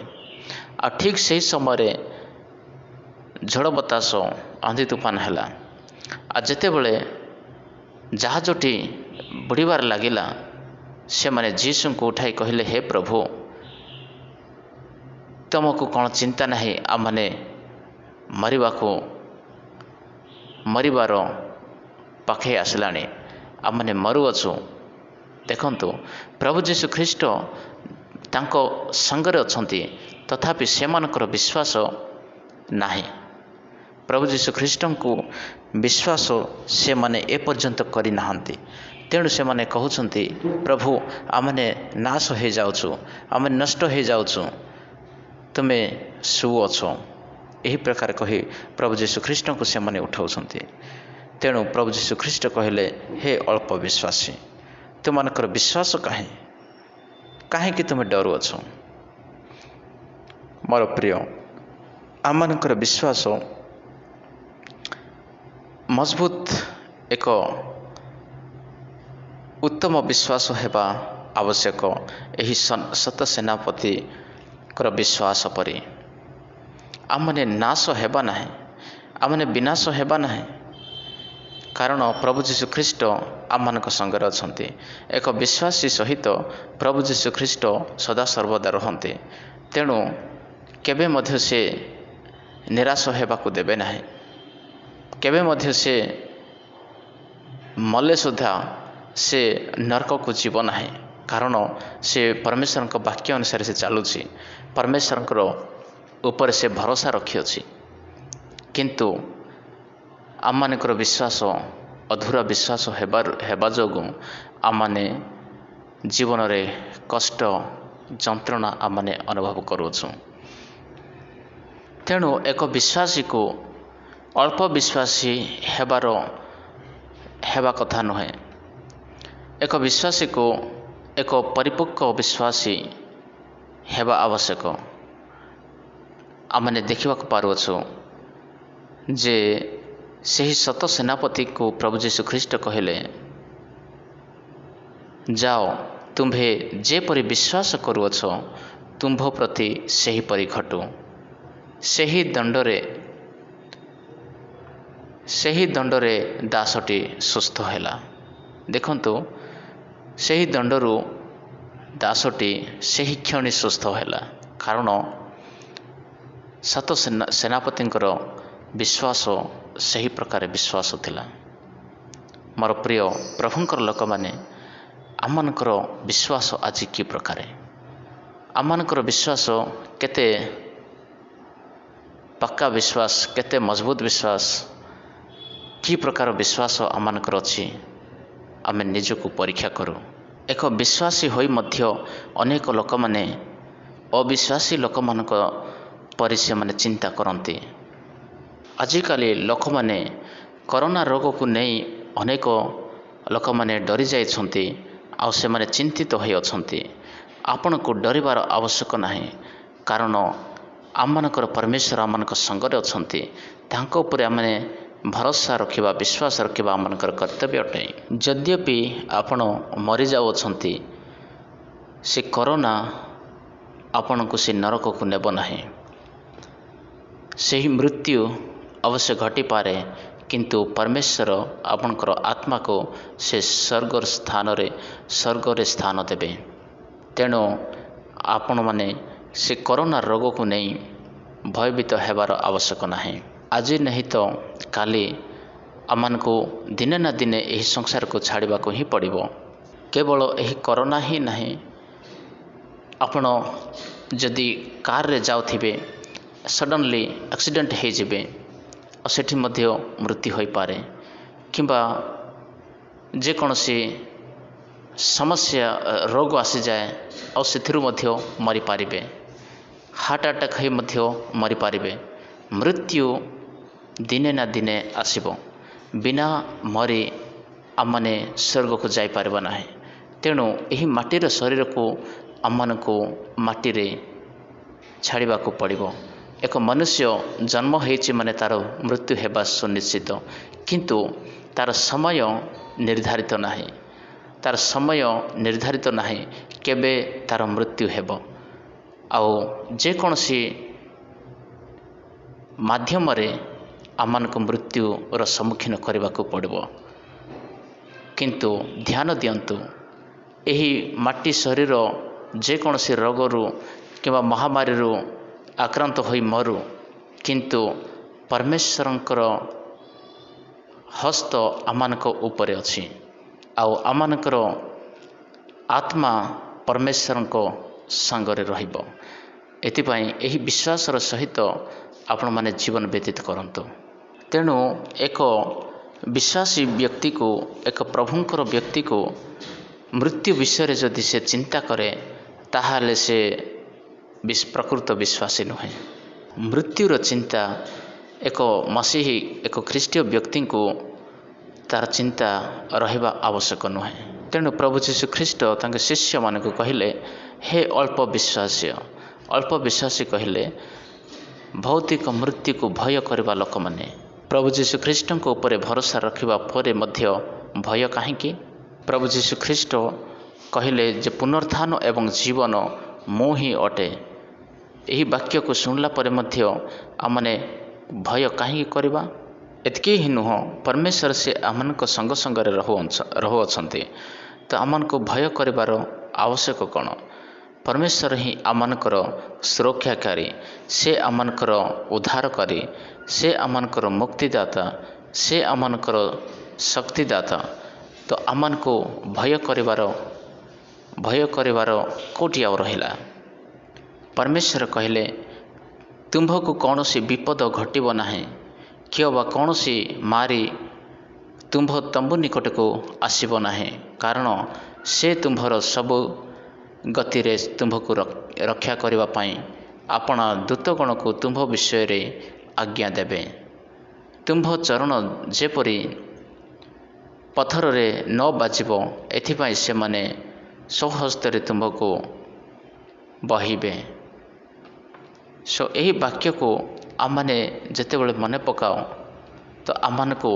ଆଉ ଠିକ୍ ସେହି ସମୟରେ ଝଡ଼ ବତାସ, ଆନ୍ଧି ତୁଫାନ ହେଲା। ଆଉ ଯେତେବେଳେ ଜାହାଜଟି ବୁଡ଼ିବାରେ ଲାଗିଲା, ସେମାନେ ଯୀଶୁଙ୍କୁ ଉଠାଇ କହିଲେ, ହେ ପ୍ରଭୁ, ତୁମକୁ କ'ଣ ଚିନ୍ତା ନାହିଁ? ଆମମାନେ ମରିବାର ପାଖେଇ ଆସିଲାଣି, ଆମମାନେ ମରୁଅଛୁ। ଦେଖନ୍ତୁ, ପ୍ରଭୁ ଯୀଶୁଖ୍ରୀଷ୍ଟ ତାଙ୍କ ସଙ୍ଗରେ ଅଛନ୍ତି, ତଥାପି ସେମାନଙ୍କର ବିଶ୍ୱାସ ନାହିଁ। ପ୍ରଭୁ ଯୀଶୁଖ୍ରୀଷ୍ଟଙ୍କୁ ବିଶ୍ୱାସ ସେମାନେ ଏପର୍ଯ୍ୟନ୍ତ କରିନାହାନ୍ତି। ତେଣୁ ସେମାନେ କହୁଛନ୍ତି, ପ୍ରଭୁ, ଆମମାନେ ନାଶ ହୋଇଯାଉଛୁ, ଆମେ ନଷ୍ଟ ହୋଇଯାଉଛୁ, ତୁମେ ଶୁଅଛ। ଏହି ପ୍ରକାର କହି ପ୍ରଭୁ ଯୀଶୁଖ୍ରୀଷ୍ଟଙ୍କୁ ସେମାନେ ଉଠାଉଛନ୍ତି। ତେଣୁ ପ୍ରଭୁ ଯୀଶୁଖ୍ରୀଷ୍ଟ କହିଲେ, ହେ ଅଳ୍ପ ବିଶ୍ୱାସୀ, ତୁମମାନଙ୍କର ବିଶ୍ୱାସ କାହିଁକି ତୁମେ ଡରୁଅଛ? ମୋର ପ୍ରିୟ, ଆମମାନଙ୍କର ବିଶ୍ୱାସ ମଜବୁତ ଏକ ଉତ୍ତମ ବିଶ୍ୱାସ ହେବା ଆବଶ୍ୟକ। ଏହି ସତ ସେନାପତିଙ୍କର ବିଶ୍ୱାସ ପରି ଆମମାନେ ନାଶ ହେବା ନାହିଁ, ଆମମାନେ ବିନାଶ ହେବା ନାହିଁ, କାରଣ ପ୍ରଭୁ ଯୀଶୁଖ୍ରୀଷ୍ଟ ଆମମାନଙ୍କ ସଙ୍ଗରେ ଅଛନ୍ତି। ଏକ ବିଶ୍ୱାସୀ ସହିତ ପ୍ରଭୁ ଯୀଶୁଖ୍ରୀଷ୍ଟ ସଦାସର୍ବଦା ରହନ୍ତି। ତେଣୁ କେବେ ମଧ୍ୟ ସେ ନିରାଶ ହେବାକୁ ଦେବେ ନାହିଁ। କେବେ ମଧ୍ୟ ସେ ମଲେ ସୁଦ୍ଧା ସେ ନରକକୁ ଯିବ ନାହିଁ, କାରଣ ସେ ପରମେଶ୍ୱରଙ୍କ ବାକ୍ୟ ଅନୁସାରେ ସେ ଚାଲୁଛି, ପରମେଶ୍ୱରଙ୍କର ଉପରେ ସେ ଭରସା ରଖିଅଛି। କିନ୍ତୁ ଆମମାନଙ୍କର ବିଶ୍ୱାସ ଅଧୁରା ବିଶ୍ୱାସ ହେବା ଯୋଗୁଁ ଆମମାନେ ଜୀବନରେ କଷ୍ଟ ଯନ୍ତ୍ରଣା ଆମମାନେ ଅନୁଭବ କରୁଛୁ। ତେଣୁ ଏକ ବିଶ୍ୱାସୀକୁ ଅଳ୍ପ ବିଶ୍ୱାସୀ ହେବା କଥା ନୁହେଁ। ଏକ ବିଶ୍ୱାସୀକୁ ଏକ ପରିପକ୍ୱ ବିଶ୍ୱାସୀ ହେବା ଆବଶ୍ୟକ। ଆମମାନେ ଦେଖିବାକୁ ପାରୁଅଛୁ ଯେ ସେହି ସତ ସେନାପତିକୁ ପ୍ରଭୁ ଯୀଶୁ ଖ୍ରୀଷ୍ଟ କହିଲେ, ଯାଅ, ତୁମ୍ଭେ ଯେପରି ବିଶ୍ୱାସ କରୁଅଛ ତୁମ୍ଭ ପ୍ରତି ସେହିପରି ଘଟୁ। ସେହି ଦଣ୍ଡରେ ଦାସଟି ସୁସ୍ଥ ହେଲା। ଦେଖନ୍ତୁ, ସେହି ଦଣ୍ଡରୁ ଦାସଟି ସେହି କ୍ଷଣି ସୁସ୍ଥ ହେଲା, କାରଣ ସତ ସେନାପତିଙ୍କର ବିଶ୍ୱାସ ସେହି ପ୍ରକାର ବିଶ୍ୱାସ ଥିଲା। ମୋର ପ୍ରିୟ ପ୍ରଭୁଙ୍କର ଲୋକମାନେ, ଆମମାନଙ୍କର ବିଶ୍ୱାସ ଆଜି କି ପ୍ରକାର? ଆମମାନଙ୍କର ବିଶ୍ୱାସ କେତେ ପକ୍କା ବିଶ୍ୱାସ, କେତେ ମଜବୁତ ବିଶ୍ୱାସ, କି ପ୍ରକାର ବିଶ୍ୱାସ ଆମମାନଙ୍କର ଅଛି? ଆମେ ନିଜକୁ ପରୀକ୍ଷା କରୁ। ଏକ ବିଶ୍ୱାସୀ ହୋଇ ମଧ୍ୟ ଅନେକ ଲୋକମାନେ ଅବିଶ୍ୱାସୀ ଲୋକମାନଙ୍କ ପରି ସେମାନେ ଚିନ୍ତା କରନ୍ତି। ଆଜିକାଲି ଲୋକମାନେ କରୋନା ରୋଗକୁ ନେଇ ଅନେକ ଲୋକମାନେ ଡରି ଯାଇଛନ୍ତି ଆଉ ସେମାନେ ଚିନ୍ତିତ ହୋଇ ଅଛନ୍ତି। ଆପଣଙ୍କୁ ଡରିବାର ଆବଶ୍ୟକ ନାହିଁ, କାରଣ ଆମମାନଙ୍କର ପରମେଶ୍ୱର ଆମମାନଙ୍କ ସଙ୍ଗରେ ଅଛନ୍ତି। ତାଙ୍କ ଉପରେ ଆମେ ଭରସା ରଖିବା, ବିଶ୍ୱାସ ରଖିବା ଆମମାନଙ୍କର କର୍ତ୍ତବ୍ୟ ଅଟେ। ଯଦ୍ୟପି ଆପଣ ମରିଯାଉଅଛନ୍ତି, ସେ କରୋନା ଆପଣଙ୍କୁ ସେ ନରକକୁ ନେବ ନାହିଁ। ସେହି ମୃତ୍ୟୁ ଅବଶ୍ୟ ଘଟିପାରେ, କିନ୍ତୁ ପରମେଶ୍ୱର ଆପଣଙ୍କର ଆତ୍ମାକୁ ସେ ସ୍ୱର୍ଗରେ ସ୍ଥାନ ଦେବେ। ତେଣୁ ଆପଣମାନେ ସେ କରୋନା ରୋଗକୁ ନେଇ ଭୟଭୀତ ହେବାର ଆବଶ୍ୟକ ନାହିଁ। ଆଜି ନାହିଁ ତ କାଲି ଆମମାନଙ୍କୁ ଦିନେ ନା ଦିନେ ଏହି ସଂସାରକୁ ଛାଡ଼ିବାକୁ ହିଁ ପଡ଼ିବ। କେବଳ ଏହି କରୋନା ହିଁ ନାହିଁ, ଆପଣ ଯଦି କାରରେ ଯାଉଥିବେ, ସଡନ୍ଲି ଆକ୍ସିଡେଣ୍ଟ ହୋଇଯିବେ ଆଉ ସେଠି ମଧ୍ୟ ମୃତ୍ୟୁ ହୋଇପାରେ, କିମ୍ବା ଯେକୌଣସି ସମସ୍ୟା ରୋଗ ଆସିଯାଏ ଆଉ ସେଥିରୁ ମଧ୍ୟ ମରିପାରିବେ। ହାର୍ଟ ଆଟାକ୍ ହୋଇ ମଧ୍ୟ ମରିପାରିବେ। ମୃତ୍ୟୁ ଦିନେ ନା ଦିନେ ଆସିବ। ବିନା ମରି ଆମମାନେ ସ୍ୱର୍ଗକୁ ଯାଇପାରିବା ନାହିଁ। ତେଣୁ ଏହି ମାଟିର ଶରୀରକୁ ଆମମାନଙ୍କୁ ମାଟିରେ ଛାଡ଼ିବାକୁ ପଡ଼ିବ। ଏକ ମନୁଷ୍ୟ ଜନ୍ମ ହୋଇଛି ମାନେ ତା'ର ମୃତ୍ୟୁ ହେବା ସୁନିଶ୍ଚିତ, କିନ୍ତୁ ତା'ର ସମୟ ନିର୍ଦ୍ଧାରିତ ନାହିଁ। ତା'ର ସମୟ ନିର୍ଦ୍ଧାରିତ ନାହିଁ କେବେ ତା'ର ମୃତ୍ୟୁ ହେବ। ଆଉ ଯେକୌଣସି ମାଧ୍ୟମରେ ଆମମାନଙ୍କୁ ମୃତ୍ୟୁର ସମ୍ମୁଖୀନ କରିବାକୁ ପଡ଼ିବ। କିନ୍ତୁ ଧ୍ୟାନ ଦିଅନ୍ତୁ, ଏହି ମାଟି ଶରୀର ଯେକୌଣସି ରୋଗରୁ କିମ୍ବା ମହାମାରୀରୁ ଆକ୍ରାନ୍ତ ହୋଇ ମରୁ, କିନ୍ତୁ ପରମେଶ୍ୱରଙ୍କର ହସ୍ତ ଆମମାନଙ୍କ ଉପରେ ଅଛି ଆଉ ଆମମାନଙ୍କର ଆତ୍ମା ପରମେଶ୍ୱରଙ୍କ ସାଙ୍ଗରେ ରହିବ। ଏଥିପାଇଁ ଏହି ବିଶ୍ୱାସର ସହିତ ଆପଣମାନେ ଜୀବନ ବ୍ୟତୀତ କରନ୍ତୁ। ତେଣୁ ଏକ ବିଶ୍ୱାସୀ ବ୍ୟକ୍ତିକୁ, ଏକ ପ୍ରଭୁଙ୍କର ବ୍ୟକ୍ତିକୁ ମୃତ୍ୟୁ ବିଷୟରେ ଯଦି ସେ ଚିନ୍ତା କରେ, ତାହେଲେ ସେ ପ୍ରକୃତ ବିଶ୍ୱାସୀ ନୁହେଁ। ମୃତ୍ୟୁର ଚିନ୍ତା ଏକ ମସିହୀ, ଏକ ଖ୍ରୀଷ୍ଟୀୟ ବ୍ୟକ୍ତିଙ୍କୁ ତା'ର ଚିନ୍ତା ରହିବା ଆବଶ୍ୟକ ନୁହେଁ। ତେଣୁ ପ୍ରଭୁ ଯୀଶୁ ଖ୍ରୀଷ୍ଟ ତାଙ୍କ ଶିଷ୍ୟମାନଙ୍କୁ କହିଲେ, ହେ ଅଳ୍ପ ବିଶ୍ୱାସୀ କହିଲେ, ଭୌତିକ ମୃତ୍ୟୁକୁ ଭୟ କରିବା ଲୋକମାନେ ପ୍ରଭୁ ଯୀଶୁ ଖ୍ରୀଷ୍ଟଙ୍କ ଉପରେ ଭରସା ରଖିବା ପରେ ମଧ୍ୟ ଭୟ କାହିଁକି? ପ୍ରଭୁ ଯୀଶୁ ଖ୍ରୀଷ୍ଟ କହିଲେ ଯେ ପୁନରୁତ୍ଥାନ ଏବଂ ଜୀବନ ମୁଁ ହିଁ ଅଟେ। ଏହି ବାକ୍ୟକୁ ଶୁଣିଲା ପରେ ମଧ୍ୟ ଆମମାନେ ଭୟ କାହିଁକି କରିବା? ଏତିକି ହିଁ ନୁହଁ, ପରମେଶ୍ୱର ସେ ଆମମାନଙ୍କ ସଙ୍ଗରେ ରହୁଅଛନ୍ତି, ତ ଆମମାନଙ୍କୁ ଭୟ କରିବାର ଆବଶ୍ୟକ କ'ଣ? ପରମେଶ୍ୱର ହିଁ ଆମମାନଙ୍କର ସୁରକ୍ଷାକାରୀ, ସେ ଆମମାନଙ୍କର ଉଦ୍ଧାରକାରୀ, ସେ ଆମମାନଙ୍କର ମୁକ୍ତିଦାତା, ସେ ଆମମାନଙ୍କର ଶକ୍ତିଦାତା। ତ ଆମମାନଙ୍କୁ ଭୟ କରିବାର କେଉଁଠି ଆଉ ରହିଲା? ପରମେଶ୍ୱର କହିଲେ, ତୁମ୍ଭକୁ କୌଣସି ବିପଦ ଘଟିବ ନାହିଁ, କିମ୍ବା କୌଣସି ମାରି ତୁମ୍ଭ ତମ୍ବୁ ନିକଟକୁ ଆସିବ ନାହିଁ, କାରଣ ସେ ତୁମ୍ଭର ସବୁ ଗତିରେ ତୁମ୍ଭକୁ ରକ୍ଷା କରିବା ପାଇଁ ଆପଣା ଦୂତଗଣକୁ ତୁମ୍ଭ ବିଷୟରେ ଆଜ୍ଞା ଦେବେ। ତୁମ୍ଭ ଚରଣ ଯେପରି ପଥରରେ ନ ବାଜିବ, ଏଥିପାଇଁ ସେମାନେ ସ୍ୱହସ୍ତରେ ତୁମ୍ଭକୁ ବହିବେ। ଏହି ବାକ୍ୟକୁ ଆମମାନେ ଯେତେବେଳେ ମନେ ପକାଉ ତ ଆମମାନଙ୍କୁ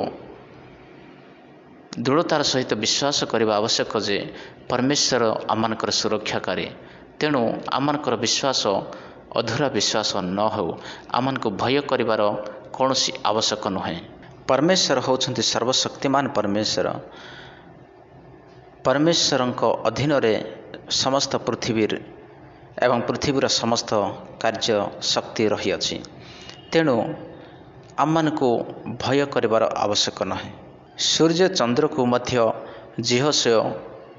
ଦୃଢ଼ତାର ସହିତ ବିଶ୍ୱାସ କରିବା ଆବଶ୍ୟକ ଯେ ପରମେଶ୍ୱର ଆମମାନଙ୍କର ସୁରକ୍ଷାକାରୀ। ତେଣୁ ଆମମାନଙ୍କର ବିଶ୍ୱାସ ଅଧୁରା ବିଶ୍ୱାସ ନ ହେଉ, ଆମମାନଙ୍କୁ ଭୟ କରିବାର କୌଣସି ଆବଶ୍ୟକ ନୁହେଁ। ପରମେଶ୍ୱର ହେଉଛନ୍ତି ସର୍ବଶକ୍ତିମାନ ପରମେଶ୍ୱର। ପରମେଶ୍ୱରଙ୍କ ଅଧୀନରେ ସମସ୍ତ ପୃଥିବୀର ଏବଂ ପୃଥିବୀର ସମସ୍ତ କାର୍ଯ୍ୟ ଶକ୍ତି ରହିଅଛି। ତେଣୁ ଆମମାନଙ୍କୁ ଭୟ କରିବାର ଆବଶ୍ୟକ ନାହିଁ। ସୂର୍ଯ୍ୟ ଚନ୍ଦ୍ରକୁ ମଧ୍ୟ ଜିହୋଶୁଆ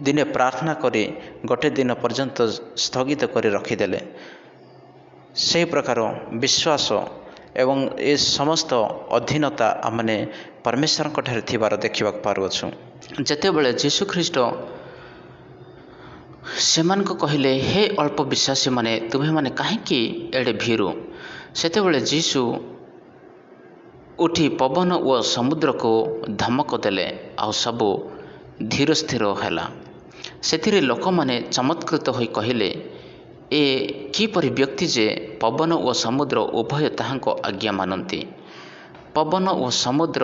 ଦିନେ ପ୍ରାର୍ଥନା କରି ଗୋଟିଏ ଦିନ ପର୍ଯ୍ୟନ୍ତ ସ୍ଥଗିତ କରି ରଖିଦେଲେ। ସେହି ପ୍ରକାର ବିଶ୍ୱାସ ଏବଂ ଏ ସମସ୍ତ ଅଧୀନତା ଆମମାନେ ପରମେଶ୍ୱରଙ୍କ ଠାରେ ଥିବାର ଦେଖିବାକୁ ପାରୁଅଛୁ। ଯେତେବେଳେ ଯୀଶୁଖ୍ରୀଷ୍ଟ ସେମାନଙ୍କୁ କହିଲେ, ହେ ଅଳ୍ପ ବିଶ୍ୱାସୀମାନେ, ତୁମେମାନେ କାହିଁକି ଏଡ଼େ ଭୀରୁ? ସେତେବେଳେ ଯୀଶୁ ଉଠି ପବନ ଓ ସମୁଦ୍ରକୁ ଧମକ ଦେଲେ, ଆଉ ସବୁ ଧୀର ସ୍ଥିର ହେଲା। ସେଥିରେ ଲୋକମାନେ ଚମତ୍କୃତ ହୋଇ କହିଲେ, ଏ କିପରି ବ୍ୟକ୍ତି ଯେ ପବନ ଓ ସମୁଦ୍ର ଉଭୟ ତାହାଙ୍କ ଆଜ୍ଞା ମାନନ୍ତି। ପବନ ଓ ସମୁଦ୍ର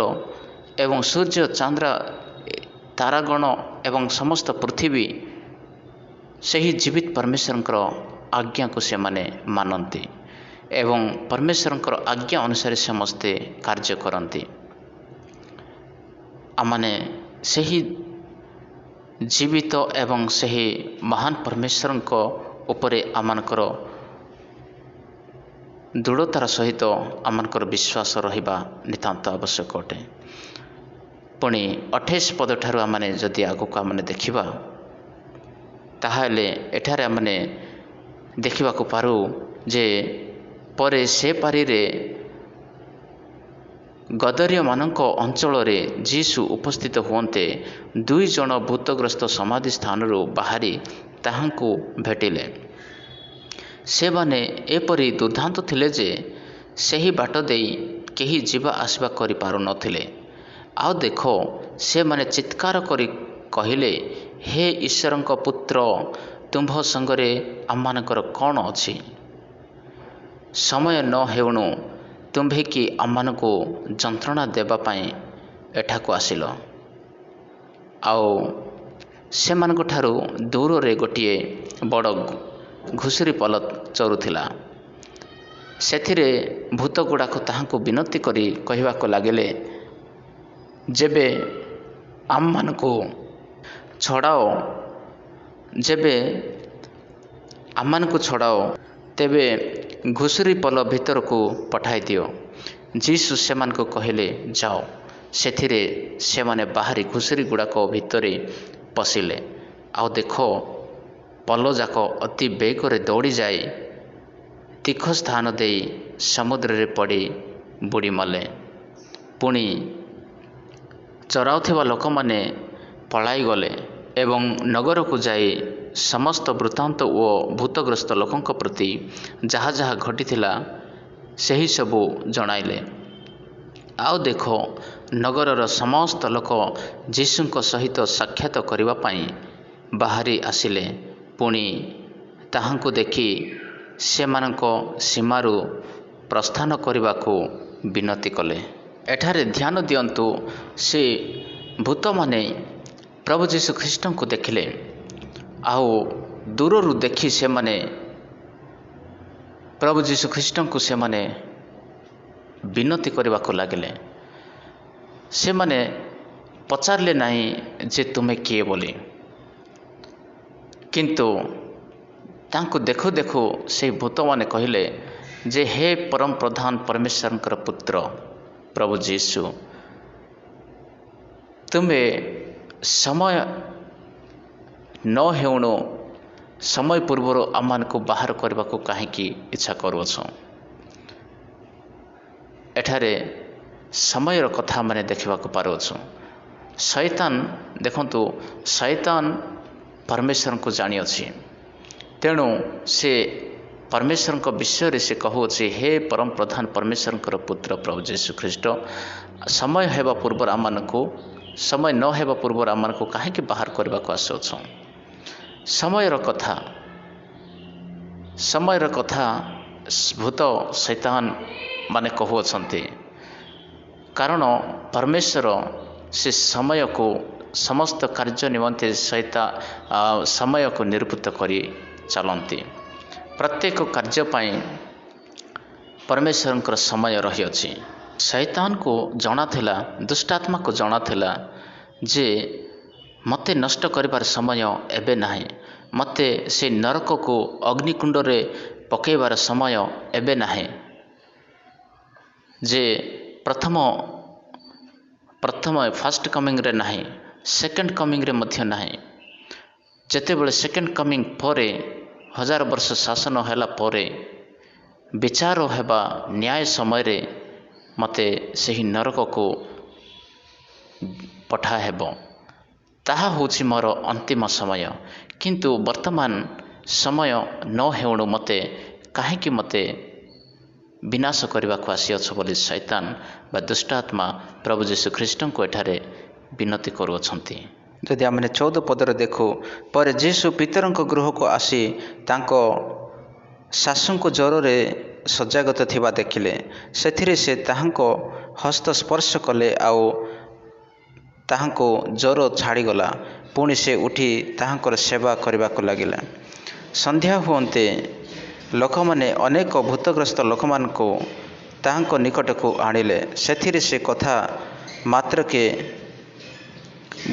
ଏବଂ ସୂର୍ଯ୍ୟ ଚନ୍ଦ୍ର ତାରାଗଣ ଏବଂ ସମସ୍ତ ପୃଥିବୀ ସେହି ଜୀବିତ ପରମେଶ୍ୱରଙ୍କର ଆଜ୍ଞାକୁ ସେମାନେ ମାନନ୍ତି ଏବଂ ପରମେଶ୍ୱରଙ୍କର ଆଜ୍ଞା ଅନୁସାରେ ସମସ୍ତେ କାର୍ଯ୍ୟ କରନ୍ତି। ଆମମାନେ ସେହି ଜୀବିତ ଏବଂ ସେହି ମହାନ ପରମେଶ୍ୱରଙ୍କ ଉପରେ ଆମମାନଙ୍କର ଦୃଢ଼ତାର ସହିତ ଆମମାନଙ୍କର ବିଶ୍ୱାସ ରହିବା ନିତାନ୍ତ ଆବଶ୍ୟକ ଅଟେ। ପୁଣି 28 ପଦ ଠାରୁ ଆମମାନେ ଯଦି ଆଗକୁ ଆମମାନେ ଦେଖିବା, ତାହେଲେ ଏଠାରେ ଆମମାନେ ଦେଖିବାକୁ ପାରୁ ଯେ ପରେ ସେ ପାରିରେ ଗଦରୀୟମାନଙ୍କ ଅଞ୍ଚଳରେ ଯୀଶୁ ଉପସ୍ଥିତ ହୁଅନ୍ତେ 2 ଜଣ ଭୂତଗ୍ରସ୍ତ ସମାଧି ସ୍ଥାନରୁ ବାହାରି ତାହାଙ୍କୁ ଭେଟିଲେ। ସେମାନେ ଏପରି ଦୁର୍ଦ୍ଦାନ୍ତ ଥିଲେ ଯେ ସେହି ବାଟ ଦେଇ କେହି ଯିବା ଆସିବା କରିପାରୁନଥିଲେ। ଆଉ ଦେଖ, ସେମାନେ ଚିତ୍କାର କରି କହିଲେ, ହେ ଈଶ୍ୱରଙ୍କ ପୁତ୍ର, ତୁମ୍ଭ ସଙ୍ଗରେ ଆମମାନଙ୍କର କ'ଣ ଅଛି? ସମୟ ନ ହେଉଣୁ ତୁମ୍ଭେ କି ଆମମାନଙ୍କୁ ଯନ୍ତ୍ରଣା ଦେବା ପାଇଁ ଏଠାକୁ ଆସିଲ? ଆଉ ସେମାନଙ୍କଠାରୁ ଦୂରରେ ଗୋଟିଏ ବଡ଼ ଘୁଷୁରି ପଲ ଚରୁଥିଲା। ସେଥିରେ ଭୂତଗୁଡ଼ାକ ତାହାଙ୍କୁ ବିନତି କରି କହିବାକୁ ଲାଗିଲେ, ଯେବେ ଆମମାନଙ୍କୁ ଛଡ଼ାଅ, ତେବେ ଘୁଷୁରି ପଲ ଭିତରକୁ ପଠାଇ ଦିଅ। ଯୀଶୁ ସେମାନଙ୍କୁ କହିଲେ, ଯାଅ। ସେଥିରେ ସେମାନେ ବାହାରି ଘୁଷୁରି ଗୁଡ଼ାକ ଭିତରେ ପଶିଲେ। ଆଉ ଦେଖ, ପଲଯାକ ଅତି ବେଗରେ ଦୌଡ଼ିଯାଇ ତୀଖ ସ୍ଥାନ ଦେଇ ସମୁଦ୍ରରେ ପଡ଼ି ବୁଡ଼ିମଲେ। ପୁଣି ଚରାଉଥିବା ଲୋକମାନେ ପଳାଇଗଲେ ଏବଂ ନଗରକୁ ଯାଇ ସମସ୍ତ ବୃତ୍ତାନ୍ତ ଓ ଭୂତଗ୍ରସ୍ତ ଲୋକଙ୍କ ପ୍ରତି ଯାହା ଯାହା ଘଟିଥିଲା ସେହି ସବୁ ଜଣାଇଲେ। ଆଉ ଦେଖ, ନଗରର ସମସ୍ତ ଲୋକ ଯୀଶୁଙ୍କ ସହିତ ସାକ୍ଷାତ କରିବା ପାଇଁ ବାହାରି ଆସିଲେ। ପୁଣି ତାହାଙ୍କୁ ଦେଖି ସେମାନଙ୍କ ସୀମାରୁ ପ୍ରସ୍ଥାନ କରିବାକୁ ବିନତି କଲେ। ଏଠାରେ ଧ୍ୟାନ ଦିଅନ୍ତୁ, ସେ ଭୂତମାନେ ପ୍ରଭୁ ଯୀଶୁଖ୍ରୀଷ୍ଟଙ୍କୁ ଦେଖିଲେ। ଆଉ ଦୂରରୁ ଦେଖି ସେମାନେ ପ୍ରଭୁ ଯୀଶୁଖ୍ରୀଷ୍ଟଙ୍କୁ ବିନତି କରିବାକୁ ଲାଗିଲେ। ସେମାନେ ପଚାରିଲେ ନାହିଁ ଯେ ତୁମେ କିଏ ବୋଲି, କିନ୍ତୁ ତାଙ୍କୁ ଦେଖୁ ଦେଖୁ ସେହି ଭୂତମାନେ କହିଲେ ଯେ, ହେ ପରମ ପ୍ରଧାନ ପରମେଶ୍ୱରଙ୍କର ପୁତ୍ର ପ୍ରଭୁ ଯୀଶୁ, ତୁମେ ସମୟ ନ ହେଉଣୁ ସମୟ ପୂର୍ବରୁ ଆମମାନଙ୍କୁ ବାହାର କରିବାକୁ କାହିଁକି ଇଚ୍ଛା କରୁଅଛ? ଏଠାରେ ସମୟର କଥା ମାନେ ଦେଖିବାକୁ ପାରୁଅଛୁ। शैतान देखंतु शैतान परमेश्वर को जानी अछि तेणु से परमेश्वर को विषय से कहूँ हे परम प्रधान परमेश्वर पुत्र प्रभु यीशु ख्रीष्ट समय हेबा पूर्व आम को समय न हेबा पूर्व आम को कहीं बाहर करने को आसुछ समयर कथा भूत शैतान माने कहूअछंती कारण परमेश्वर से समय को समस्त कार्य निमंते समय को निरूपित करी चलती प्रत्येक कार्य पाई परमेश्वर समय रही अछि शैतान को जना थिला दुष्टात्मा को जना थिला जे मते नष्ट करिबार समय एबे नाही मते से नरक को अग्निकुंड रे पकेबार समय एबे नाही जे प्रथम फर्स्ट कमिंग रे नाही सेकंड कमिंग रे मध्य नाही जेते बेले सेकंड कमिंग परे 1000 वर्ष शासन हैला परे विचार हेबा न्याय समय रे मते सही नरक को पठा हेबो ताहा होछि मोर अंतिम समय किंतु वर्तमान समय न हेउणु मते काहेकि मते विनाश करने को आसीअछ बोली शैतान बा दुष्टात्मा प्रभु यीशु ख्रीष्ट को एठारे विनती करुअछंती जदि आमने 14 पदर देखु पर यीशु पितर गृह को आसी तांको शाशु को ज्वर रे सज्जागत थिबा देखिले सेथिरे से ताहांको हस्त स्पर्श कले आउ ताहांको ज्वर छाड़ी गला पुणी से उठी ताहांकर सेवा करने को लगिला संध्या हुंते लोक माने अनेक भूतग्रस्त लोक मान को ताहांको निकट को आनिले सेथिरे से कथा मात्र के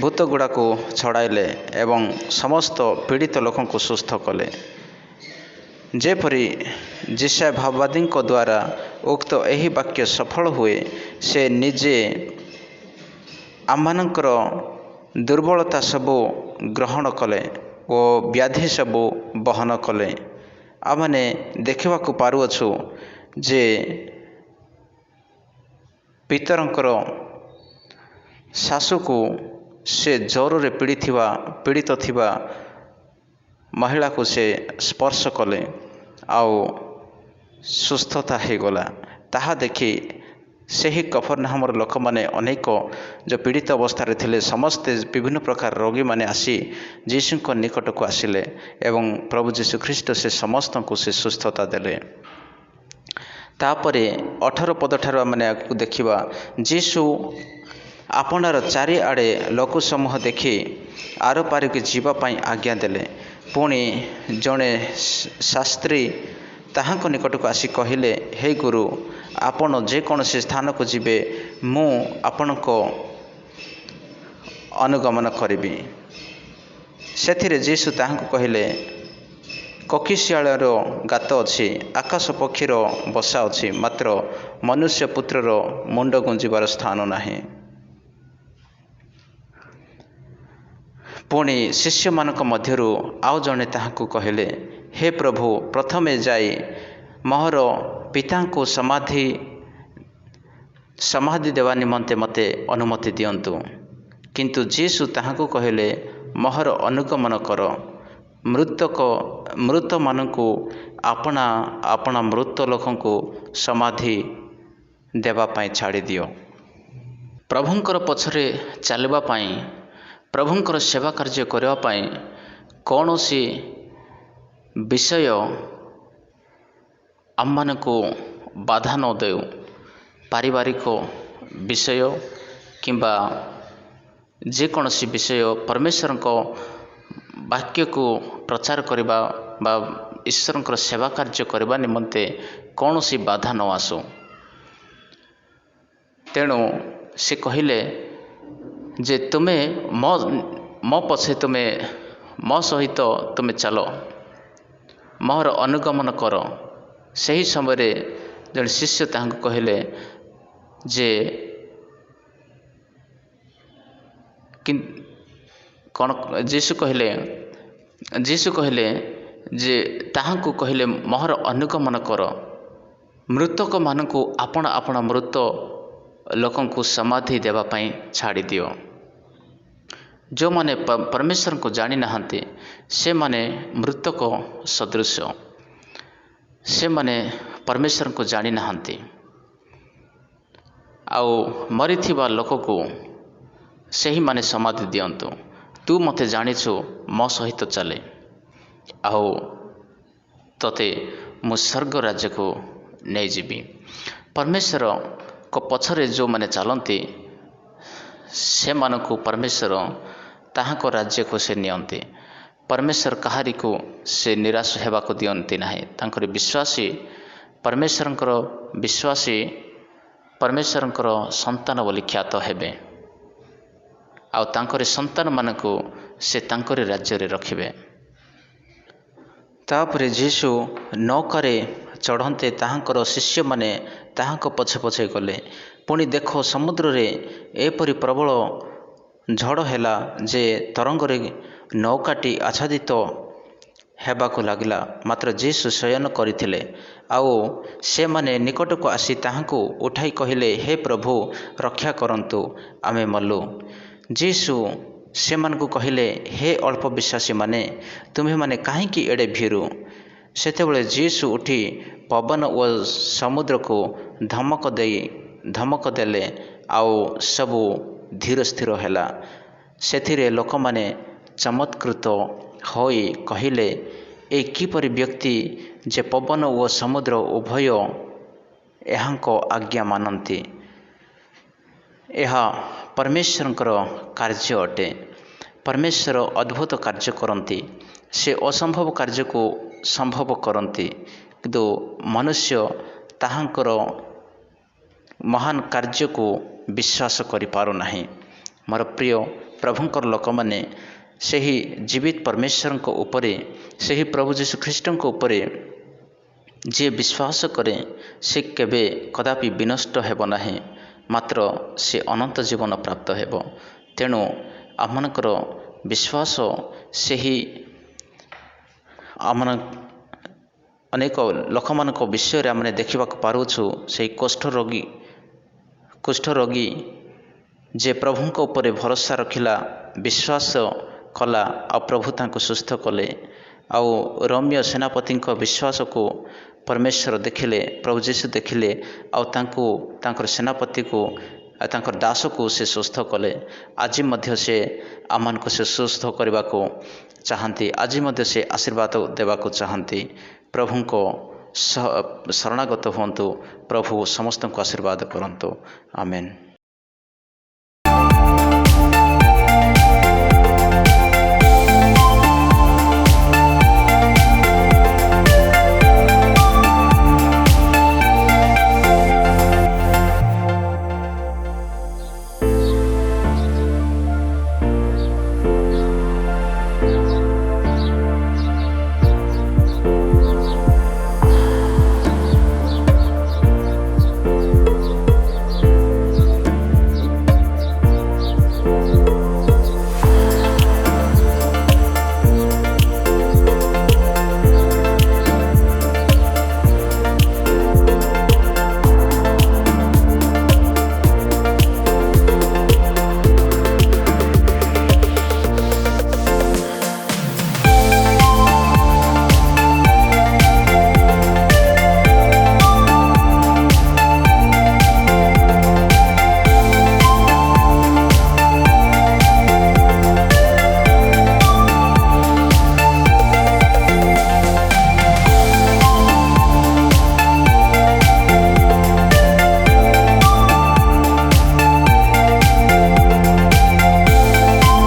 भूत गुड़ा को छड़ाइले एवं समस्त पीड़ित लोकों को सुस्थ कले जेपरी जिशा भाववादी द्वारा उक्त यही वाक्य सफल हुए से निजे आमମାନଙ୍କର दुर्बलता सबू ग्रहण कले और व्याधि सबू बहन कले आमने देखा पारुअछु जे पितरंकर शाशु को से ज्वर रे पीड़ित थिबा महिला को से स्पर्श कले आउ सुस्थता हो गला ताहा देखि सही कफरनाहमर लोक माने अनेक जो पीड़ित अवस्था थिले समस्ते विभिन्न प्रकार रोगी माने आसी यीशु को निकट को आसिले एवं प्रभु यीशु ख्रीष्ट से समस्त को से सुस्थता देले तापरे 18 पद ठार माने देखिबा यीशु आपनार चारिआडे लोक समूह देखि आर पारिक जीवा पाई आज्ञा देले पुणी जड़े शास्त्री ताहांको निकट को आसी कहिले हे गुरु आपण जेकोसी स्थान को जीवे मु आपण को अनुगमन करी से जीशु ताहांको कहिले ककिशियाळर गात अच्छी आकाश पक्षीर बसा अच्छी मात्र मनुष्य पुत्रर मुंड गुंजिबार स्थान नाही पुणी शिष्य मानक मध्यरु आउ जणे ताहांको कहिले हे प्रभु प्रथमे जाई मोहर पिता को समाधि देवा निमंते मते अनुमति दियंतु किंतु जीशु ताहांको कहिले मोहर अनुगमन कर मृत मानकु आपना आपना मृत लोकंकु समाधि देवा पाई छाड़ी दियो प्रभुंकर पछरे चलबा पाई प्रभुंकर सेवा कार्य करबा पाई कौनसी विषय आम मान को बाधा न दे पारिवारिक विषय किंबा जेकोसी विषय परमेश्वर को वाक्य को प्रचार करबा बा ईश्वर सेवा कार्य करबा निमंते कौन सी बाधा न आसो तेणु से कहिले जे तुमे मो पछे तुमे मो सहित तुमे चलो मोहर अनुगमन कर सही समय जन शिष्य ताहांको कहिले जे कौन जीशु कहले जे ताहांको कहिले मोहर अनुगमन कर मृतक मानकु आपण आपण मृत लोकंकु समाधि देवा पाई छाड़ी दियो ଯେଉଁମାନେ ପରମେଶ୍ୱରଙ୍କୁ ଜାଣି ନାହାନ୍ତି ସେମାନେ ମୃତକ ସଦୃଶ। ସେମାନେ ପରମେଶ୍ୱରଙ୍କୁ ଜାଣି ନାହାନ୍ତି। ଆଉ ମରିଥିବା ଲୋକକୁ ସେହିମାନେ ସମାଧି ଦିଅନ୍ତୁ। ତୁ ମୋତେ ଜାଣିଛୁ, ମୋ ସହିତ ଚାଲେ, ଆଉ ତୋତେ ମୁଁ ସ୍ୱର୍ଗ ରାଜ୍ୟକୁ ନେଇଯିବି। ପରମେଶ୍ୱରଙ୍କ ପଛରେ ଯେଉଁମାନେ ଚାଲନ୍ତି ସେମାନଙ୍କୁ ପରମେଶ୍ୱର ତାହାଙ୍କ ରାଜ୍ୟକୁ ସେ ନିଅନ୍ତି। ପରମେଶ୍ୱର କାହାରିକୁ ସେ ନିରାଶ ହେବାକୁ ଦିଅନ୍ତି ନାହିଁ। ତାଙ୍କର ବିଶ୍ୱାସୀ ପରମେଶ୍ୱରଙ୍କର ସନ୍ତାନ ବୋଲି ଖ୍ୟାତ ହେବେ, ଆଉ ତାଙ୍କରି ସନ୍ତାନମାନଙ୍କୁ ସେ ତାଙ୍କରି ରାଜ୍ୟରେ ରଖିବେ। ତାପରେ ଯୀଶୁ ନୌକାରେ ଚଢ଼ନ୍ତେ ତାହାଙ୍କର ଶିଷ୍ୟମାନେ ତାହାଙ୍କ ପଛେ ପଛେ ଗଲେ। ପୁଣି ଦେଖ, ସମୁଦ୍ରରେ ଏପରି ପ୍ରବଳ ଝଡ଼ ହେଲା ଯେ ତରଙ୍ଗରେ ନୌକାଟି ଆଚ୍ଛାଦିତ ହେବାକୁ ଲାଗିଲା। ମାତ୍ର ଯୀଶୁ ଶୟନ କରିଥିଲେ। ଆଉ ସେମାନେ ନିକଟକୁ ଆସି ତାହାଙ୍କୁ ଉଠାଇ କହିଲେ, ହେ ପ୍ରଭୁ, ରକ୍ଷା କରନ୍ତୁ, ଆମେ ମଲୁ। ଯୀଶୁ ସେମାନଙ୍କୁ କହିଲେ, ହେ ଅଳ୍ପ ବିଶ୍ୱାସୀମାନେ, ତୁମ୍ଭେମାନେ କାହିଁକି ଏଡ଼େ ଭୀରୁ? ସେତେବେଳେ ଯୀଶୁ ଉଠି ପବନ ଓ ସମୁଦ୍ରକୁ ଧମକ ଦେଲେ, ଆଉ ସବୁ ଧୀର ସ୍ଥିର ହେଲା। ସେଥିରେ ଲୋକମାନେ ଚମତ୍କୃତ ହୋଇ କହିଲେ, ଏ କିପରି ବ୍ୟକ୍ତି ଯେ ପବନ ଓ ସମୁଦ୍ର ଉଭୟ ଏହାଙ୍କ ଆଜ୍ଞା ମାନନ୍ତି? ଏହା ପରମେଶ୍ୱରଙ୍କର କାର୍ଯ୍ୟ ଅଟେ। ପରମେଶ୍ୱର ଅଦ୍ଭୁତ କାର୍ଯ୍ୟ କରନ୍ତି। ସେ ଅସମ୍ଭବ କାର୍ଯ୍ୟକୁ ସମ୍ଭବ କରନ୍ତି, କିନ୍ତୁ ମନୁଷ୍ୟ ତାହାଙ୍କର ମହାନ କାର୍ଯ୍ୟକୁ ବିଶ୍ୱାସ କରିପାରୁନାହିଁ। ମୋର ପ୍ରିୟ ପ୍ରଭୁଙ୍କର ଲୋକମାନେ, ସେହି ଜୀବିତ ପରମେଶ୍ୱରଙ୍କ ଉପରେ, ସେହି ପ୍ରଭୁ ଯୀଶୁ ଖ୍ରୀଷ୍ଟଙ୍କ ଉପରେ ଯିଏ ବିଶ୍ୱାସ କରେ ସେ କେବେ କଦାପି ବିନଷ୍ଟ ହେବ ନାହିଁ, ମାତ୍ର ସେ ଅନନ୍ତ ଜୀବନ ପ୍ରାପ୍ତ ହେବ। ତେଣୁ ଆମମାନଙ୍କର ବିଶ୍ୱାସ ସେହି ଅନେକ ଲୋକମାନଙ୍କ ବିଷୟରେ ଆମେ ଦେଖିବାକୁ ପାରୁଛୁ। ସେହି କୁଷ୍ଠରୋଗୀ ଯେ ପ୍ରଭୁଙ୍କ ଉପରେ ଭରସା ରଖିଲା, ବିଶ୍ୱାସ କଲା, ଆଉ ପ୍ରଭୁ ତାଙ୍କୁ ସୁସ୍ଥ କଲେ। ଆଉ ରୋମୀୟ ସେନାପତିଙ୍କ ବିଶ୍ୱାସକୁ ପରମେଶ୍ୱର ଦେଖିଲେ, ପ୍ରଭୁ ଯୀଶୁ ଦେଖିଲେ, ଆଉ ତାଙ୍କର ସେନାପତିକୁ, ତାଙ୍କର ଦାସକୁ ସେ ସୁସ୍ଥ କଲେ। ଆଜି ମଧ୍ୟ ସେ ଆମମାନଙ୍କୁ ସେ ସୁସ୍ଥ କରିବାକୁ ଚାହାନ୍ତି। ଆଜି ମଧ୍ୟ ସେ ଆଶୀର୍ବାଦ ଦେବାକୁ ଚାହାନ୍ତି। ପ୍ରଭୁଙ୍କ ଶରଣାଗତ ହୁଅନ୍ତୁ। ପ୍ରଭୁ ସମସ୍ତଙ୍କୁ ଆଶୀର୍ବାଦ କରନ୍ତୁ। ଆମେନ୍।